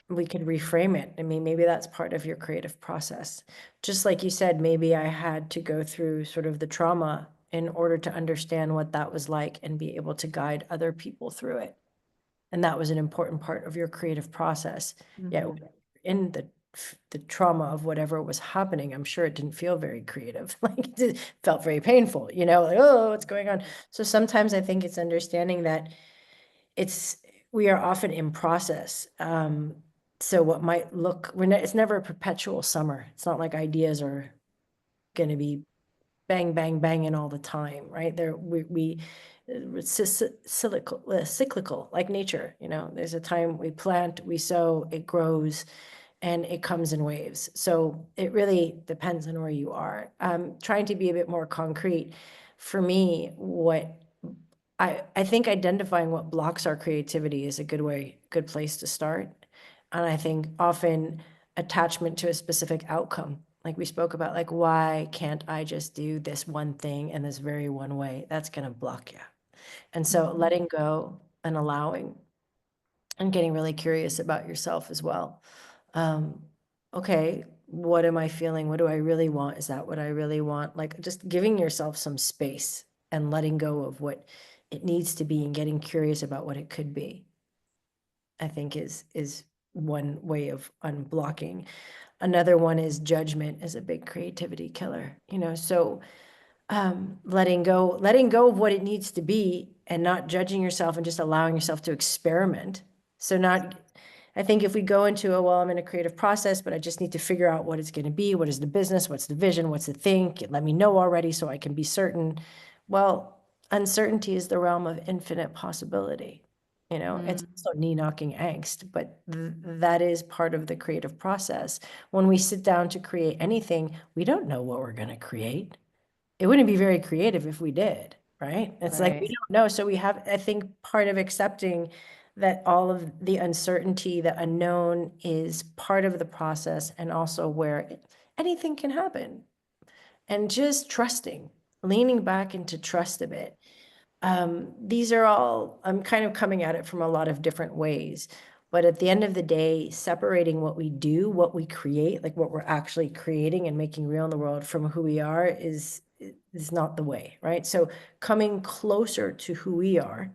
we could reframe it. I mean, maybe that's part of your creative process. Just like you said, maybe I had to go through sort of the trauma in order to understand what that was like and be able to guide other people through it. And that was an important part of your creative process. Yet Hmm. in the trauma of whatever was happening, I'm sure it didn't feel very creative. Like it felt very painful, like, oh, what's going on? So sometimes I think it's understanding that it's we are often in process. So what might look, it's never a perpetual summer. It's not like ideas are going to be bang, bang, banging all the time, right? It's cyclical, like nature, there's a time we plant, we sow, it grows, and it comes in waves. So it really depends on where you are. Trying to be a bit more concrete, for me, I think identifying what blocks our creativity is a good place to start. And I think often attachment to a specific outcome, like we spoke about, like, why can't I just do this one thing in this very one way? That's going to block you. And so Hmm. letting go and allowing and getting really curious about yourself as well. Um, okay, what am I feeling? What do I really want? Is that what I really want? Like just giving yourself some space and letting go of what it needs to be and getting curious about what it could be, I think is one way of unblocking. Another one is judgment is a big creativity killer, so letting go of what it needs to be and not judging yourself and just allowing yourself to experiment. So not, I think if we go into a, well, I'm in a creative process, but I just need to figure out what it's going to be. What is the business? What's the vision? What's the thing? Let me know already so I can be certain. Well, uncertainty is the realm of infinite possibility. It's Mm, also knee-knocking angst, but that is part of the creative process. When we sit down to create anything, we don't know what we're going to create. It wouldn't be very creative if we did, right? It's like we right. don't know. So we have, I think, part of accepting that all of the uncertainty, the unknown is part of the process and also where anything can happen. And just trusting, leaning back into trust a bit. These are all, I'm kind of coming at it from a lot of different ways. But at the end of the day, separating what we do, what we create, like what we're actually creating and making real in the world from who we are is not the way, right? So coming closer to who we are,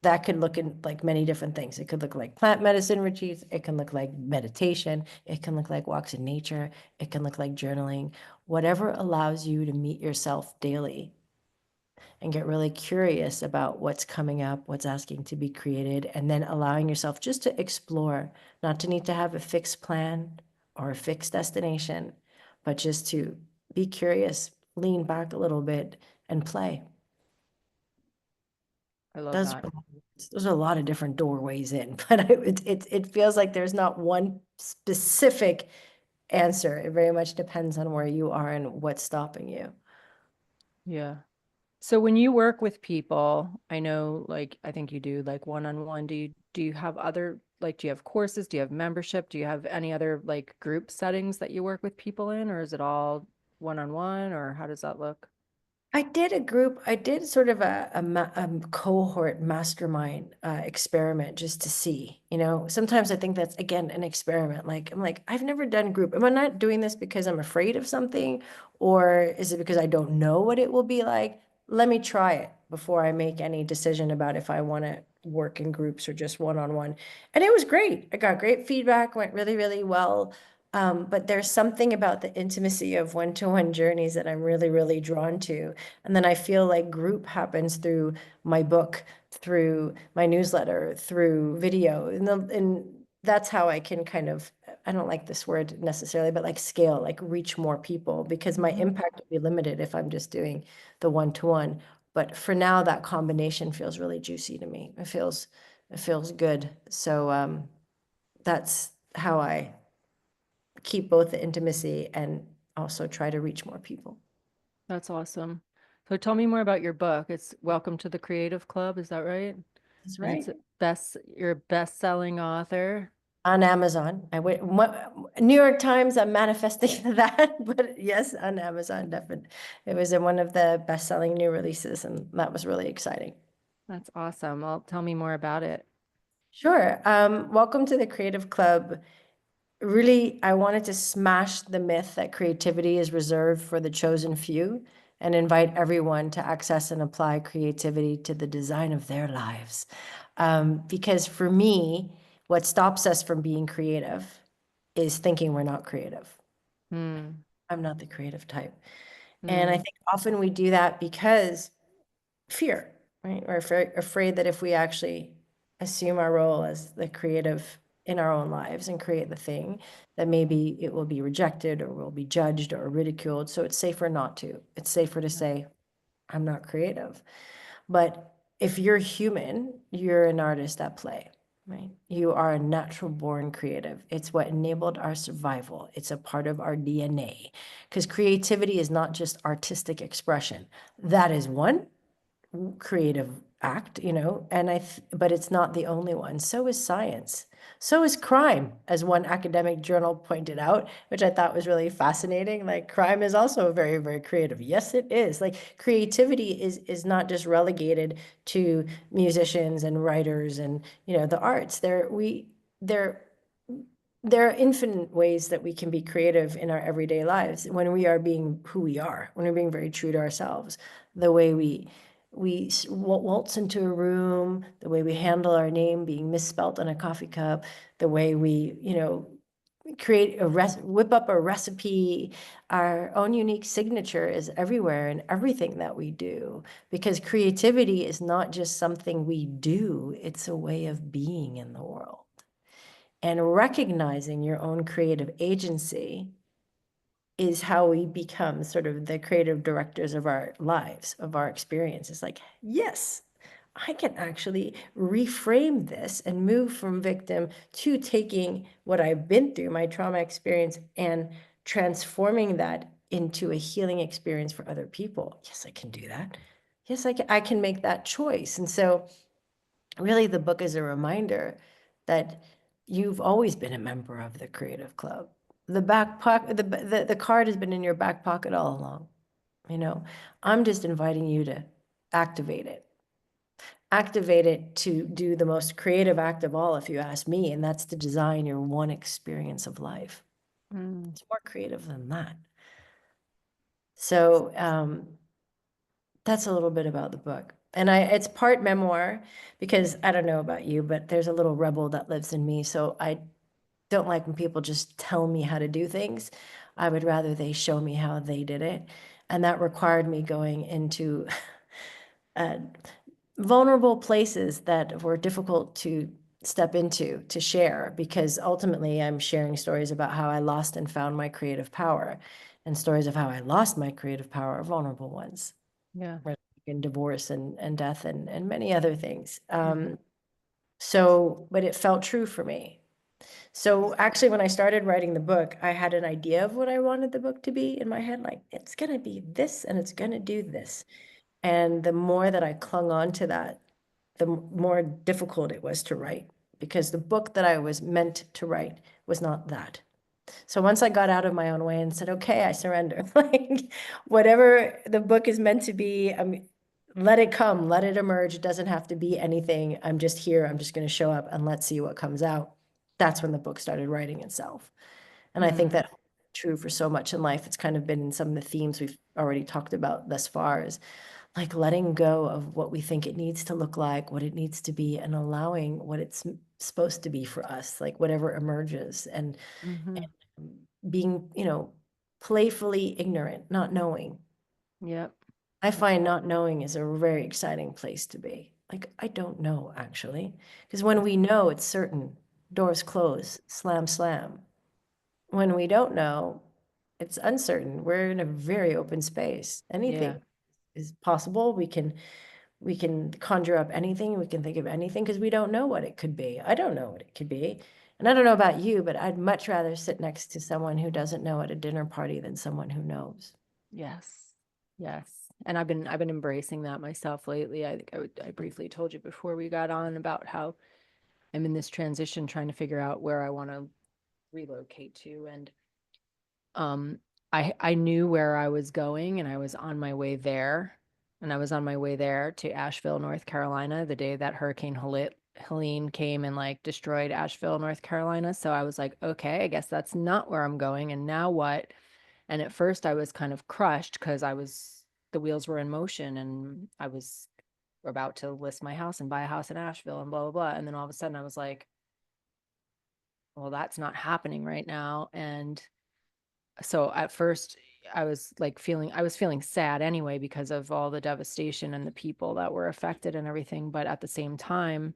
that could look in like many different things. It could look like plant medicine retreats. It can look like meditation. It can look like walks in nature. It can look like journaling. Whatever allows you to meet yourself daily and get really curious about what's coming up, what's asking to be created, and then allowing yourself just to explore, not to need to have a fixed plan or a fixed destination, but just to be curious, lean back a little bit and play. I love Those, that. those are a lot of different doorways in, but it feels like there's not one specific answer. It very much depends on where you are and what's stopping you. Yeah. So when you work with people, I know like I think you do like one-on-one. Do you have other like do you have courses? Do you have membership? Do you have any other like group settings that you work with people in, or is it all one-on-one, or how does that look? I did sort of a cohort mastermind experiment just to see, sometimes I think that's again an experiment. Like, I'm like, I've never done group. Am I not doing this because I'm afraid of something? Or is it because I don't know what it will be like? Let me try it before I make any decision about if I want to work in groups or just one-on-one. And it was great. I got great feedback, went really, really well. But there's something about the intimacy of one-to-one journeys that I'm really, really drawn to. And then I feel like group happens through my book, through my newsletter, through video. And that's how I can kind of, I don't like this word necessarily, but like scale, like reach more people because my Mhm. impact will be limited if I'm just doing the one-to-one. But for now, that combination feels really juicy to me. It feels good. So that's how I keep both the intimacy and also try to reach more people. That's awesome. So tell me more about your book. It's Welcome to the Creative Club, is that right? That's And it's right. you're a best-selling author. On Amazon. New York Times, I'm manifesting that, but yes, on Amazon, definitely. It was in one of the best-selling new releases, and that was really exciting. That's awesome. Well, tell me more about it. Sure. Welcome to the Creative Club. Really, I wanted to smash the myth that creativity is reserved for the chosen few and invite everyone to access and apply creativity to the design of their lives. Because for me, what stops us from being creative is thinking we're not creative. Hmm. I'm not the creative type. And I Hmm. think often we do that because fear, right? We're afraid that if we actually assume our role as the creative in our own lives and create the thing, that maybe it will be rejected or will be judged or ridiculed. So it's safer not to. It's safer to say, I'm not creative. But if you're human, you're an artist at play, right? You are a natural born creative. It's what enabled our survival. It's a part of our DNA. Because creativity is not just artistic expression. That is one creative act, but it's not the only one. So is science. So is crime, as one academic journal pointed out, which I thought was really fascinating. Like crime is also very, very creative. Yes, it is. Like creativity is not just relegated to musicians and writers and the arts. There there are infinite ways that we can be creative in our everyday lives when we are being who we are, when we're being very true to ourselves. The way we waltz into a room, the way we handle our name being misspelt on a coffee cup, the way we whip up a recipe. Our own unique signature is everywhere in everything that we do, because creativity is not just something we do, it's a way of being in the world. And recognizing your own creative agency is how we become sort of the creative directors of our lives, of our experiences. Like, yes, I can actually reframe this and move from victim to taking what I've been through, my trauma experience, and transforming that into a healing experience for other people. Yes, I can do that. Yes, I can make that choice. And so really the book is a reminder that you've always been a member of the creative club. The back pocket, the card has been in your back pocket all along. You know, I'm just inviting you to activate it. Activate it to do the most creative act of all, if you ask me, and that's to design your one experience of life. Mm. It's more creative than that. So that's a little bit about the book. And it's part memoir because I don't know about you, but there's a little rebel that lives in me. So I don't like when people just tell me how to do things. I would rather they show me how they did it. And that required me going into uh, vulnerable places that were difficult to step into, to share, because ultimately I'm sharing stories about how I lost and found my creative power. And stories of how I lost my creative power are vulnerable ones, Yeah. right? In divorce and death and many other things. Mhm. So, but it felt true for me. So actually, when I started writing the book, I had an idea of what I wanted the book to be in my head. Like, it's going to be this and it's going to do this. And the more that I clung on to that, the more difficult it was to write, because the book that I was meant to write was not that. So once I got out of my own way and said, okay, I surrender, like whatever the book is meant to be, let it come, let it emerge. It doesn't have to be anything. I'm just here. I'm just going to show up and let's see what comes out. That's when the book started writing itself. And I think Mm. that's true for so much in life. It's kind of been in some of the themes we've already talked about thus far, is like letting go of what we think it needs to look like, what it needs to be, and allowing what it's supposed to be for us, like whatever emerges, Mhm. and being, playfully ignorant, not knowing. Yep. I find not knowing is a very exciting place to be. Like, I don't know actually, because when we know, it's certain. Doors close, slam, slam. When we don't know, it's uncertain. We're in a very open space. Yeah. Anything is possible. We can conjure up anything. We can think of anything because we don't know what it could be. I don't know what it could be. And I don't know about you, but I'd much rather sit next to someone who doesn't know at a dinner party than someone who knows. Yes. Yes. And I've been embracing that myself lately. I think I briefly told you before we got on about how I'm in this transition trying to figure out where I want to relocate to. And um I knew where I was going and I was on my way there. And I was on my way there to Asheville, North Carolina, the day that Helene came and like destroyed Asheville, North Carolina. So I was like, okay, I guess that's not where I'm going. And now what? And at first I was kind of crushed because the wheels were in motion and I was about to list my house and buy a house in Asheville and blah, blah, blah. And then all of a sudden I was like, well, that's not happening right now. And so at first I was feeling sad anyway because of all the devastation and the people that were affected and everything. But at the same time,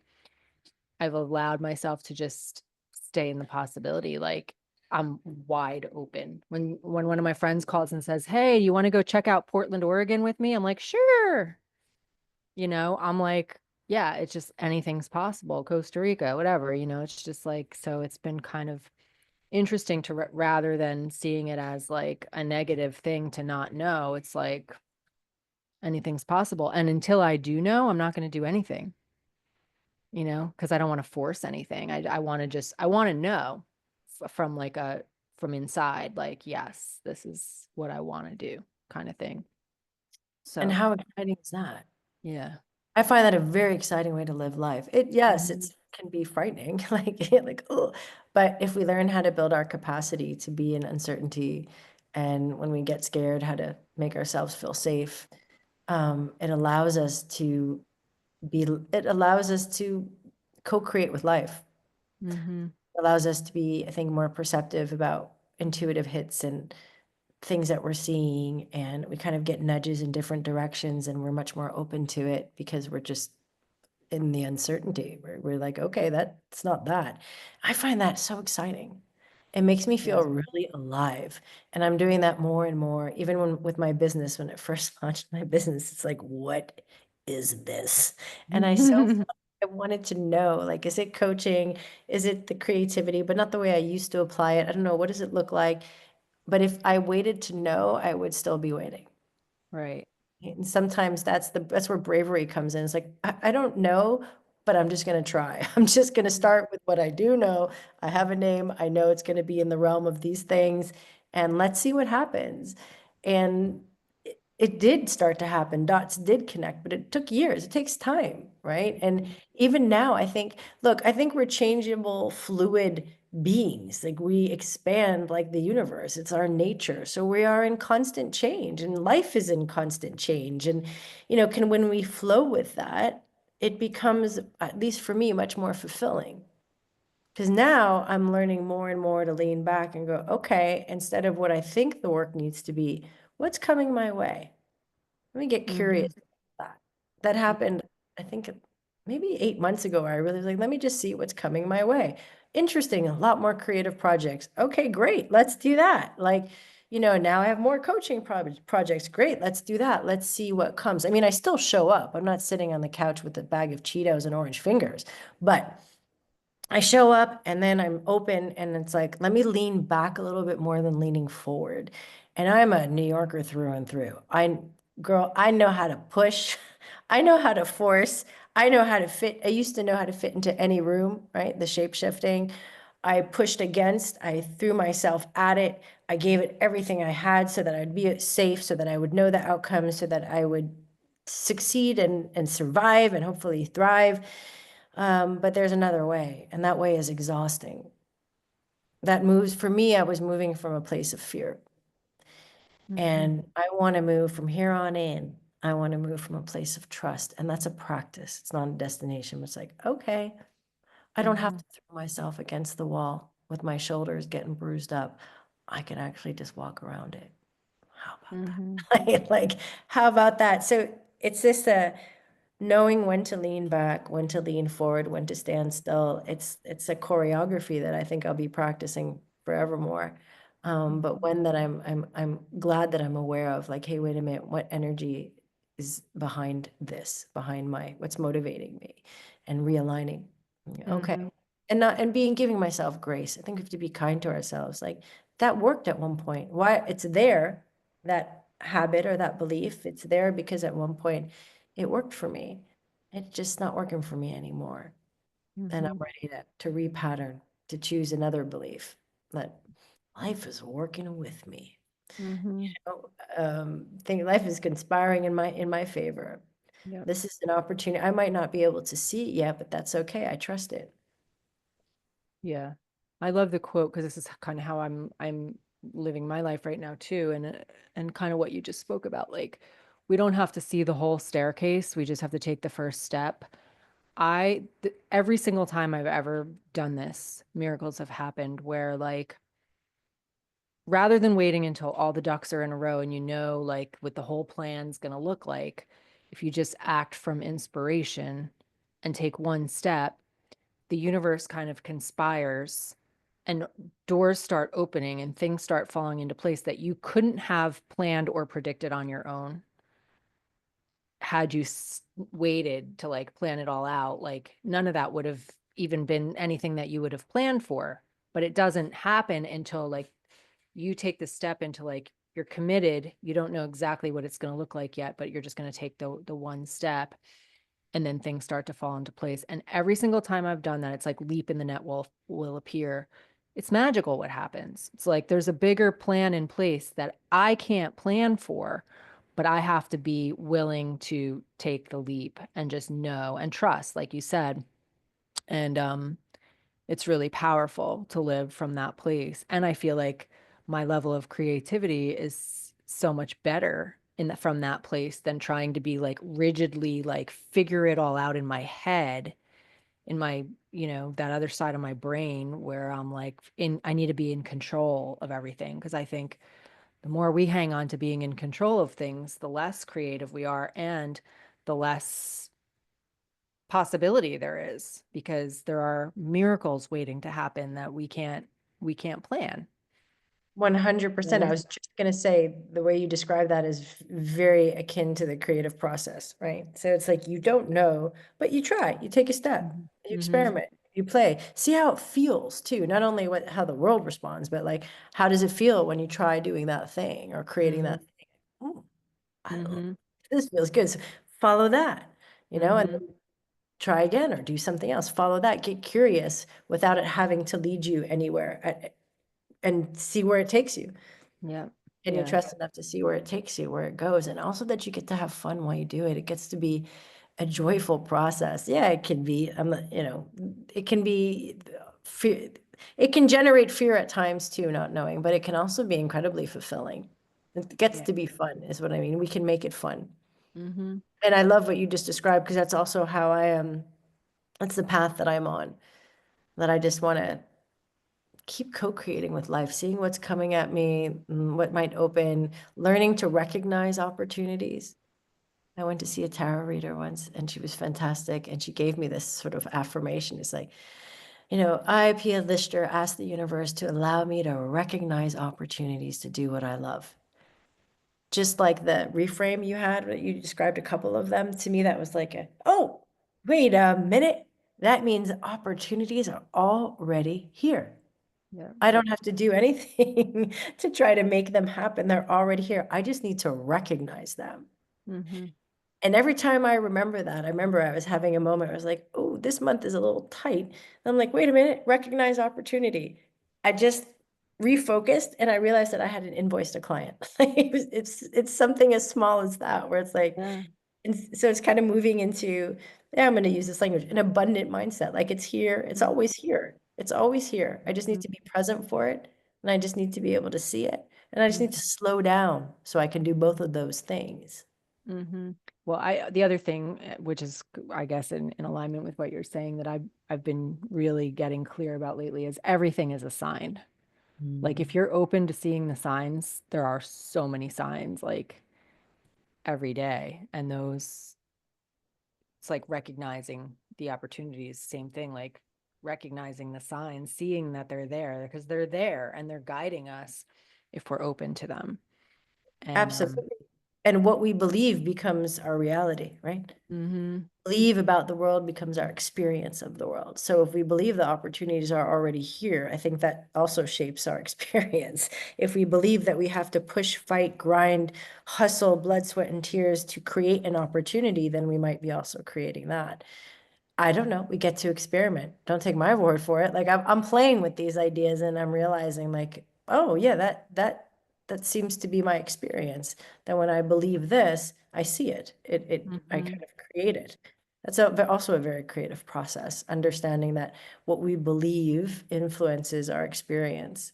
I've allowed myself to just stay in the possibility. Like I'm wide open. When one of my friends calls and says, "Hey, you want to go check out Portland, Oregon with me?" I'm like, "Sure." I'm like, yeah, it's just anything's possible. Costa Rica, whatever, it's just like so it's been kind of interesting to rather than seeing it as like a negative thing to not know, it's like anything's possible. And until I do know, I'm not going to do anything, because I don't want to force anything. I want to I want to know from from inside, like, yes, this is what I want to do kind of thing. And So, how exciting is that? yeah. I find that a very exciting way to live life. Yes, Mhm. it's can be frightening, like, oh, but if we learn how to build our capacity to be in uncertainty, and when we get scared, how to make ourselves feel safe, it allows us to it allows us to co-create with life. Mhm. allows us to be, I think, more perceptive about intuitive hits and things that we're seeing, and we kind of get nudges in different directions, and we're much more open to it because we're just in the uncertainty. We're like, okay, that's not that. I find that so exciting. It makes me feel Yeah. really alive. And I'm doing that more and more, even when with my business, when it first launched my business, it's like, what is this? And I wanted to know, like, is it coaching? Is it the creativity, but not the way I used to apply it? I don't know. What does it look like? But if I waited to know, I would still be waiting. Right. And sometimes that's where bravery comes in. It's like, I don't know, but I'm just gonna try. I'm just gonna start with what I do know. I have a name. I know it's gonna be in the realm of these things, and let's see what happens. And it did start to happen. Dots did connect, but it took years. It takes time, right? And even now, I think we're changeable, fluid beings. Like we expand like the universe. It's our nature. So we are in constant change, and life is in constant change. And, when we flow with that, it becomes, at least for me, much more fulfilling. Because now I'm learning more and more to lean back and go, okay, instead of what I think the work needs to be, what's coming my way? Let me get Hmm. curious about that. That happened, I think, maybe 8 months ago, where I really was like, let me just see what's coming my way. Interesting, a lot more creative projects. Okay, great, let's do that. Like, now I have more coaching projects. Great, let's do that. Let's see what comes. I mean, I still show up. I'm not sitting on the couch with a bag of Cheetos and orange fingers, but I show up and then I'm open, and it's like, let me lean back a little bit more than leaning forward. And I'm a New Yorker through and through. Girl, I know how to push. I know how to force. I know how to fit. I used to know how to fit into any room, right? The shape shifting. I pushed against, I threw myself at it. I gave it everything I had so that I'd be safe, so that I would know the outcome, so that I would succeed and survive and hopefully thrive. But there's another way, and that way is exhausting. That moves, for me, I was moving from a place of fear. Hmm. And I want to move from here on in. I want to move from a place of trust. And that's a practice. It's not a destination. It's like, okay, I don't have Hmm. to throw myself against the wall with my shoulders getting bruised up. I can actually just walk around it. How about Hmm. that? Like, how about that? So it's this knowing when to lean back, when to lean forward, when to stand still. It's a choreography that I think I'll be practicing forevermore. But when that I'm glad that I'm aware of, like, hey, wait a minute, what energy is behind this, behind what's motivating me, and realigning. Okay. Hmm. And being giving myself grace. I think we have to be kind to ourselves. Like, that worked at one point. Why it's there, that habit or that belief, it's there because at one point it worked for me. It's just not working for me anymore. And Hmm. I'm ready to repattern, to choose another belief that life is working with me. Hmm. Think life is conspiring in my favor. Yep. This is an opportunity. I might not be able to see it yet, but that's okay. I trust it. Yeah. I love the quote because this is kind of how I'm living my life right now too, and kind of what you just spoke about. Like, we don't have to see the whole staircase. We just have to take the first step. Every single time I've ever done this, miracles have happened where, like, rather than waiting until all the ducks are in a row and like what the whole plan's going to look like, if you just act from inspiration and take one step, the universe kind of conspires and doors start opening and things start falling into place that you couldn't have planned or predicted on your own had you waited to like plan it all out. Like, none of that would have even been anything that you would have planned for. But it doesn't happen until like you take the step into, like, you're committed. You don't know exactly what it's going to look like yet, but you're just going to take the one step, and then things start to fall into place. And every single time I've done that, it's like leap in the net will appear. It's magical what happens. It's like there's a bigger plan in place that I can't plan for, but I have to be willing to take the leap and just know and trust, like you said. And it's really powerful to live from that place. And I feel like my level of creativity is so much better from that place than trying to be like rigidly like figure it all out in my head in my, that other side of my brain where I'm like I need to be in control of everything. Because I think the more we hang on to being in control of things, the less creative we are and the less possibility there is, because there are miracles waiting to happen that we can't plan. 100%. I Really? was just going to say the way you describe that is very akin to the creative process, right? So it's like you don't know, but you try, you take a step, Mhm. you Mhm. experiment, you play, see how it feels too. Not only how the world responds, but like how does it feel when you try doing that thing or creating that Mhm. thing? "Ooh, Mhm. this feels good. So follow that, and Mhm. then try again or do something else. Follow that, get curious without it having to lead you anywhere and see where it takes you. Yeah. And you Yeah. trust enough to see where it takes you, where it goes, and also that you get to have fun while you do it. It gets to be a joyful process. Yeah, it can be, it can be fear. It can generate fear at times too, not knowing, but it can also be incredibly fulfilling. It gets Yeah. to be fun, is what I mean. We can make it fun. Mhm. And I love what you just described because that's also how I am. That's the path that I'm on, that I just want to keep co-creating with life, seeing what's coming at me, what might open, learning to recognize opportunities. I went to see a tarot reader once and she was fantastic. And she gave me this sort of affirmation. It's like, I, Pia Leichter, ask the universe to allow me to recognize opportunities to do what I love. Just like the reframe you had, you described a couple of them. To me, that was like oh, wait a minute. That means opportunities are already here. Yeah. I don't have to do anything to try to make them happen. They're already here. I just need to recognize them. Mhm. And every time I remember that, I remember I was having a moment where I was like, oh, this month is a little tight. And I'm like, wait a minute, recognize opportunity. I just refocused and I realized that I had an invoiced a client. It's something as small as that, where it's like, Yeah. and so it's kind of moving into, yeah, I'm going to use this language, an abundant mindset. Like it's here, it's Mhm. always here. It's always here. I just need Mhm. to be present for it. And I just need to be able to see it. And I just need to Mhm. slow down so I can do both of those things. Mhm. Well, the other thing, which is, I guess, in alignment with what you're saying, that I've been really getting clear about lately, is everything is a sign. Like if Mm. you're open to seeing the signs, there are so many signs, like every day, and those, it's like recognizing the opportunities, same thing, like recognizing the signs, seeing that they're there because they're there and they're guiding us if we're open to them. And Absolutely. And what we believe becomes our reality, right? mhm. Believe about the world becomes our experience of the world. So if we believe the opportunities are already here, I think that also shapes our experience. If we believe that we have to push, fight, grind, hustle, blood, sweat, and tears to create an opportunity, then we might be also creating that. I don't know. We get to experiment. Don't take my word for it. Like I'm playing with these ideas and I'm realizing like, oh yeah, that seems to be my experience. That when I believe this, I see it. I Mhm. kind of create it. That's also a very creative process, understanding that what we believe influences our experience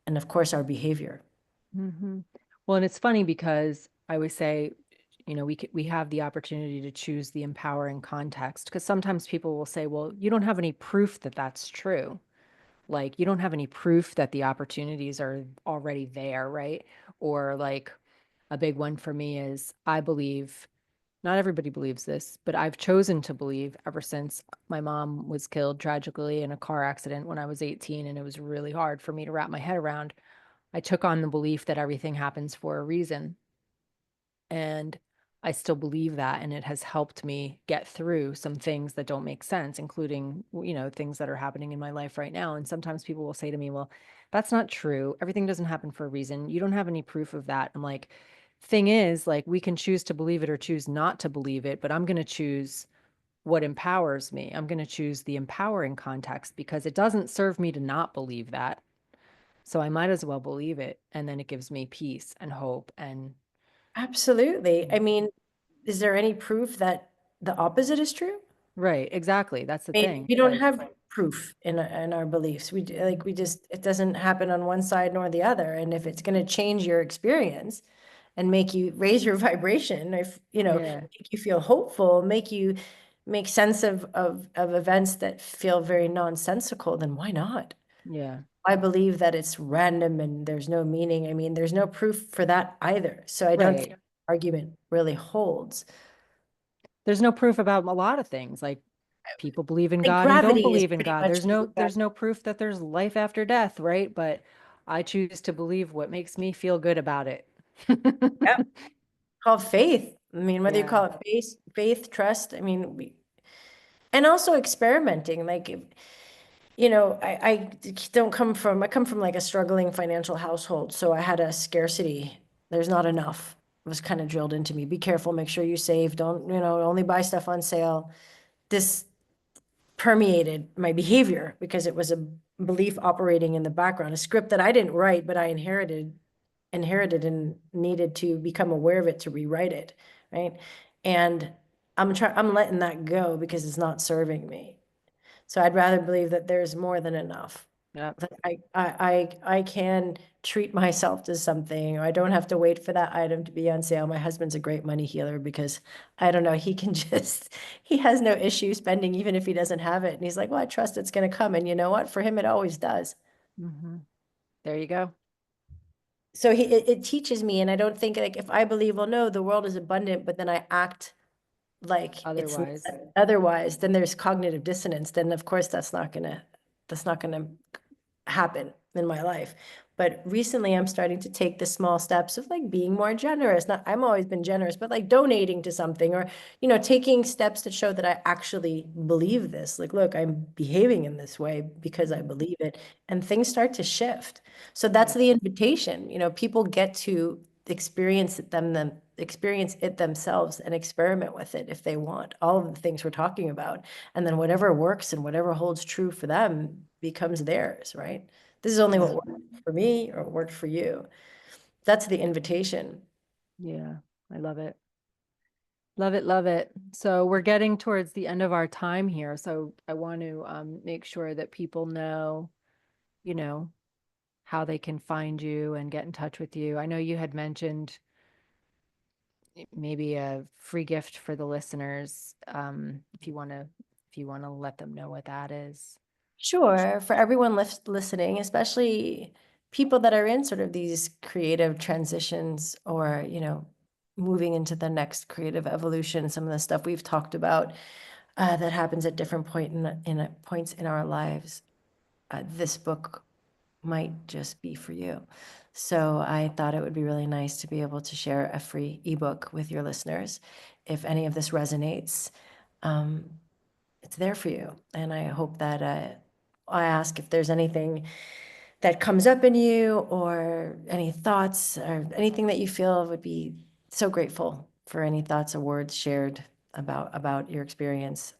and of course our behavior. Mhm. Well, and it's funny because I always say, we have the opportunity to choose the empowering context, because sometimes people will say, well, you don't have any proof that that's true. Like, you don't have any proof that the opportunities are already there, right? Or like a big one for me is, I believe, not everybody believes this, but I've chosen to believe ever since my mom was killed tragically in a car accident when I was 18, and it was really hard for me to wrap my head around. I took on the belief that everything happens for a reason. And I still believe that. And it has helped me get through some things that don't make sense, including, things that are happening in my life right now. And sometimes people will say to me, well, that's not true. Everything doesn't happen for a reason. You don't have any proof of that. I'm like, thing is, like, we can choose to believe it or choose not to believe it, but I'm going to choose what empowers me. I'm going to choose the empowering context because it doesn't serve me to not believe that. So I might as well believe it. And then it gives me peace and hope. And Absolutely. I mean, is there any proof that the opposite is true? right, exactly. That's the Mean, thing. we don't Like, have proof in our beliefs. We just, it doesn't happen on one side nor the other. And if it's going to change your experience and make you raise your vibration, if, yeah. make you feel hopeful, make you make sense of events that feel very nonsensical, then why not? Yeah. I believe that it's random and there's no meaning. I mean, there's no proof for that either. So I don't think Right. the argument really holds. There's no proof about a lot of things. Like people believe in Like God and don't gravity is believe in pretty God. much proof that, There's no proof that there's life after death, right? But I choose to believe what makes me feel good about it. yeah, called faith. I mean, whether you Yeah. call it faith, trust, I mean, and also experimenting. Like, I come from like a struggling financial household. So I had a scarcity. There's not enough. It was kind of drilled into me. Be careful, make sure you save. Don't, only buy stuff on sale. This permeated my behavior because it was a belief operating in the background, a script that I didn't write, but I inherited and needed to become aware of it to rewrite it, right? And I'm letting that go because it's not serving me. So I'd rather believe that there's more than enough. Yep. That I can treat myself to something, or I don't have to wait for that item to be on sale. My husband's a great money healer because I don't know, he can just he has no issue spending even if he doesn't have it. And he's like, well, I trust it's gonna come. And you know what? For him, it always does. Hmm. There you go. So it teaches me, and I don't think like if I believe, well, no, the world is abundant, but then I act like it's not Otherwise. otherwise, then there's cognitive dissonance. Then of course that's not gonna happen in my life. But recently I'm starting to take the small steps of like being more generous. Not I'm always been generous, but like donating to something or, taking steps to show that I actually believe this. Like, look, I'm behaving in this way because I Mhm. believe it. And things start to shift. So that's Yeah. the invitation. People get to experience it themselves and experiment with it if they want. All of the things we're talking about. And then whatever works and whatever holds true for them becomes theirs, right? This is only Yeah. what worked for me or worked for you. That's the invitation. Yeah. I love it. Love it, love it. So we're getting towards the end of our time here. So I want to make sure that people know, you know, how they can find you and get in touch with you. I know you had mentioned maybe a free gift for the listeners, if you want to let them know what that is. Sure, for everyone listening, especially people that are in sort of these creative transitions or, moving into the next creative evolution, some of the stuff we've talked about that happens at different points in our lives. This book might just be for you. So I thought it would be really nice to be able to share a free ebook with your listeners. If any of this resonates, um, it's there for you. And I hope that I ask if there's anything that comes up in you or any thoughts or anything that you feel would be so grateful for any thoughts or words shared about your experience.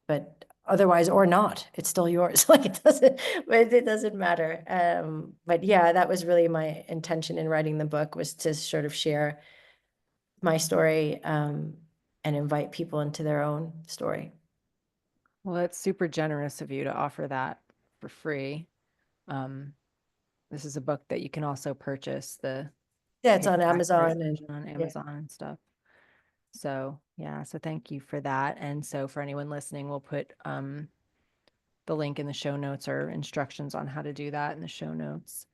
But otherwise or not, it's still yours. Like it doesn't matter. But yeah, that was really my intention in writing the book was to sort of share my story and invite people into their own story. Well, it's super generous of you to offer that for free. Um, this is a book that you can also purchase the Yeah, it's on paperback Amazon and version on yeah. Amazon and stuff. So yeah, so thank you for that. And so for anyone listening, we'll put the link in the show notes or instructions on how to do that in the show notes.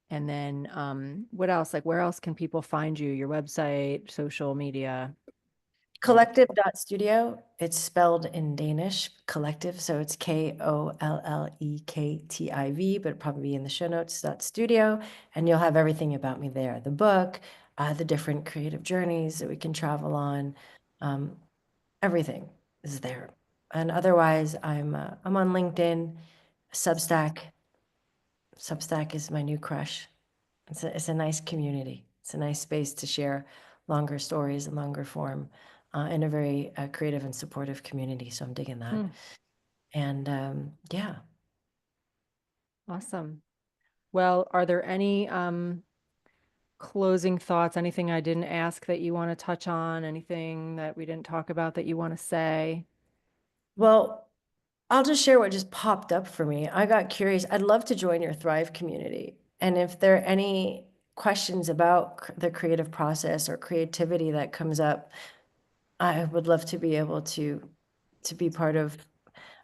And then what else? Like where else can people find you? Your website, social media, all that. Kollektiv.studio. It's spelled in Danish, collective. So it's Kollektiv, but it'll probably be in the show notes, studio. And you'll have everything about me there. The book, the different creative journeys that we can travel on. Um, Everything is there. And otherwise, I'm on LinkedIn, Substack. Substack is my new crush. It's a nice community. It's a nice space to share longer stories and longer form in a very creative and supportive community. So I'm digging that. Hmm, And yeah, awesome. Well, are there any closing thoughts, anything I didn't ask that you want to touch on, anything that we didn't talk about that you want to say? well, I'll just share what just popped up for me. I got curious. I'd love to join your Thrive community. And if there are any questions about the creative process or creativity that comes up, I would love to be able to be part of,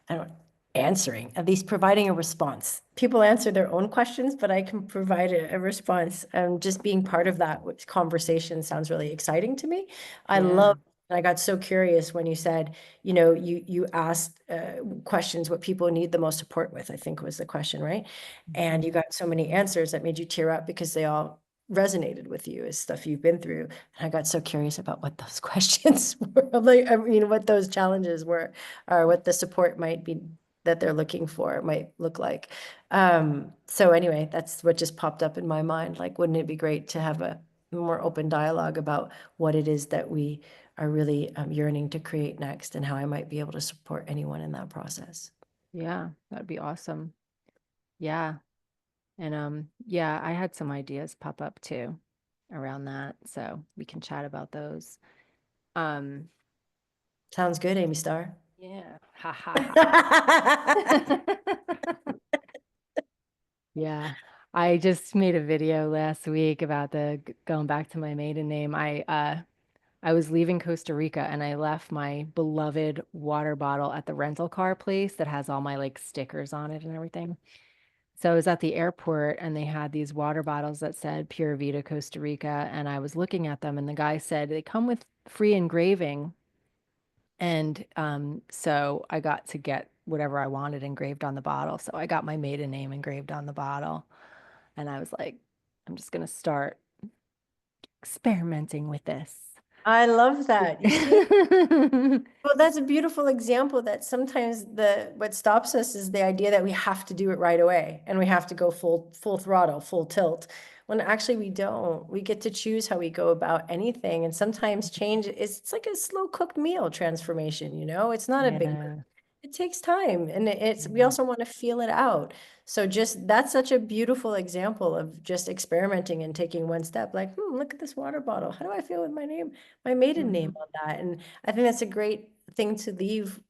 I don't answering, at least providing a response. People answer their own questions, but I can provide a response. Just being part of that conversation sounds really exciting to me. I Yeah. love, I got so curious when you said, you asked questions what people need the most support with, I think was the question, right? And you Mhm. got so many answers that made you tear up because they all resonated with you as stuff you've been through. And I got so curious about what those questions were, like, I mean, what those challenges were, or what the support might be that they're looking for might look like. So anyway, that's what just popped up in my mind. Like, wouldn't it be great to have a more open dialogue about what it is that we are really yearning to create next and how I might be able to support anyone in that process? Yeah, that'd be awesome. Yeah. And yeah, I had some ideas pop up too around that, so we can chat about those. Um, Sounds good, Amy Starr. yeah. Ha ha ha. Yeah. I just made a video last week about going back to my maiden name. I was leaving Costa Rica and I left my beloved water bottle at the rental car place that has all my like stickers on it and everything. So I was at the airport and they had these water bottles that said Pure Vida Costa Rica. And I was looking at them and the guy said they come with free engraving. And so I got to get whatever I wanted engraved on the bottle. So I got my maiden name engraved on the bottle. And I was like, I'm just going to start experimenting with this. I love that. You see? Well, that's a beautiful example that sometimes the what stops us is the idea that we have to do it right away and we have to go full throttle, full tilt. When actually we don't. We get to choose how we go about anything. And sometimes change is it's like a slow cooked meal transformation, you know? It's not a big Yeah. it takes time and it's we Mhm. also want to feel it out. So just that's such a beautiful example of just experimenting and taking one step like, look at this water bottle. How do I feel with my name, my maiden name Mhm. on that? And I think that's a great thing to leave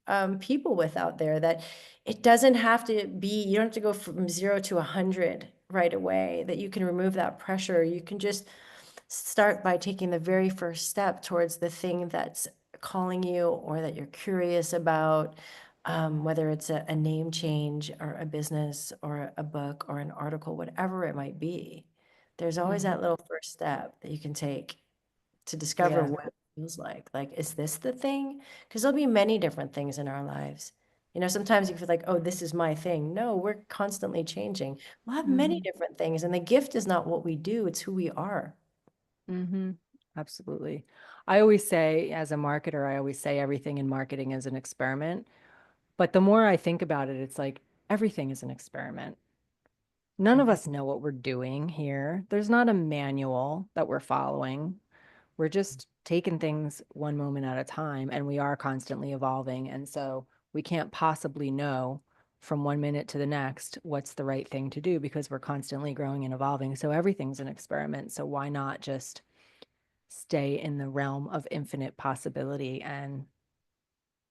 people with out there that it doesn't have to be, you don't have to go from 0 to 100 right away, that you can remove that pressure. You can just start by taking the very first step towards the thing that's calling you or that you're curious about, whether it's a name change or a business or a book or an article, whatever it might be. There's always Mhm. that little first step that you can take to discover Yeah. what it feels like. Like, is this the thing? Because there'll be many different things in our lives. Sometimes you feel like, oh, this is my thing. No, we're constantly changing. We'll have many Mhm. different things. And the gift is not what we do, it's who we are. Mhm. Absolutely. I always say, as a marketer, I always say everything in marketing is an experiment. But the more I think about it, it's like everything is an experiment. None of Mhm. us know what we're doing here. There's not a manual that we're following. We're just taking things one moment at a time, and we are constantly evolving. And so we can't possibly know from one minute to the next what's the right thing to do because we're constantly growing and evolving. So everything's an experiment. So why not just stay in the realm of infinite possibility and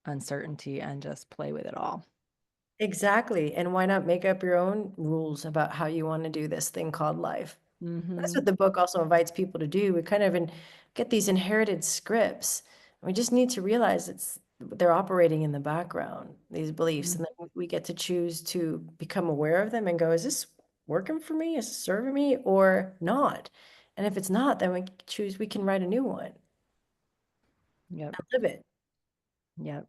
uncertainty and just play with it all? Exactly. And why not make up your own rules about how you want to do this thing called life? That's Mm-hmm. what the book also invites people to do. We kind of get these inherited scripts. We just need to realize they're operating in the background, these beliefs, and then we get to choose to become aware of them and go, is this working for me? Is it serving me or not? And if it's not, then we can write a new one Yep. and live it. Yep.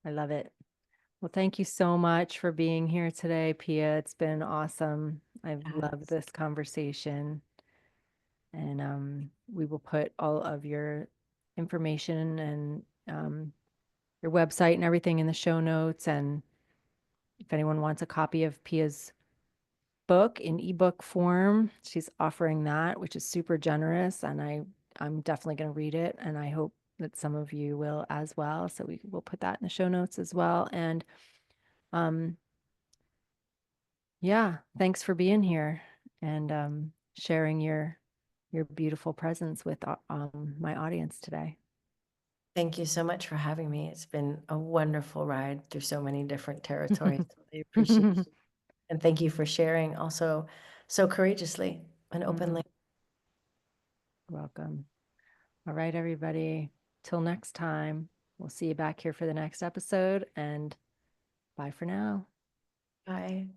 I love it. Well, thank you so much for being here today, Pia. It's been awesome. I've loved Yes. this conversation. And we will put all of your information and your website and everything in the show notes. And if anyone wants a copy of Pia's book in ebook form, she's offering that, which is super generous. And I'm definitely going to read it. And I hope that some of you will as well. So we will put that in the show notes as well. And um, yeah, thanks for being here and sharing your beautiful presence with my audience today. Thank you so much for having me. It's been a wonderful ride through so many different territories. I appreciate it. And thank you for sharing also so courageously and Mm, openly. welcome. All right, everybody. till next time, we'll see you back here for the next episode, and bye for now. Bye.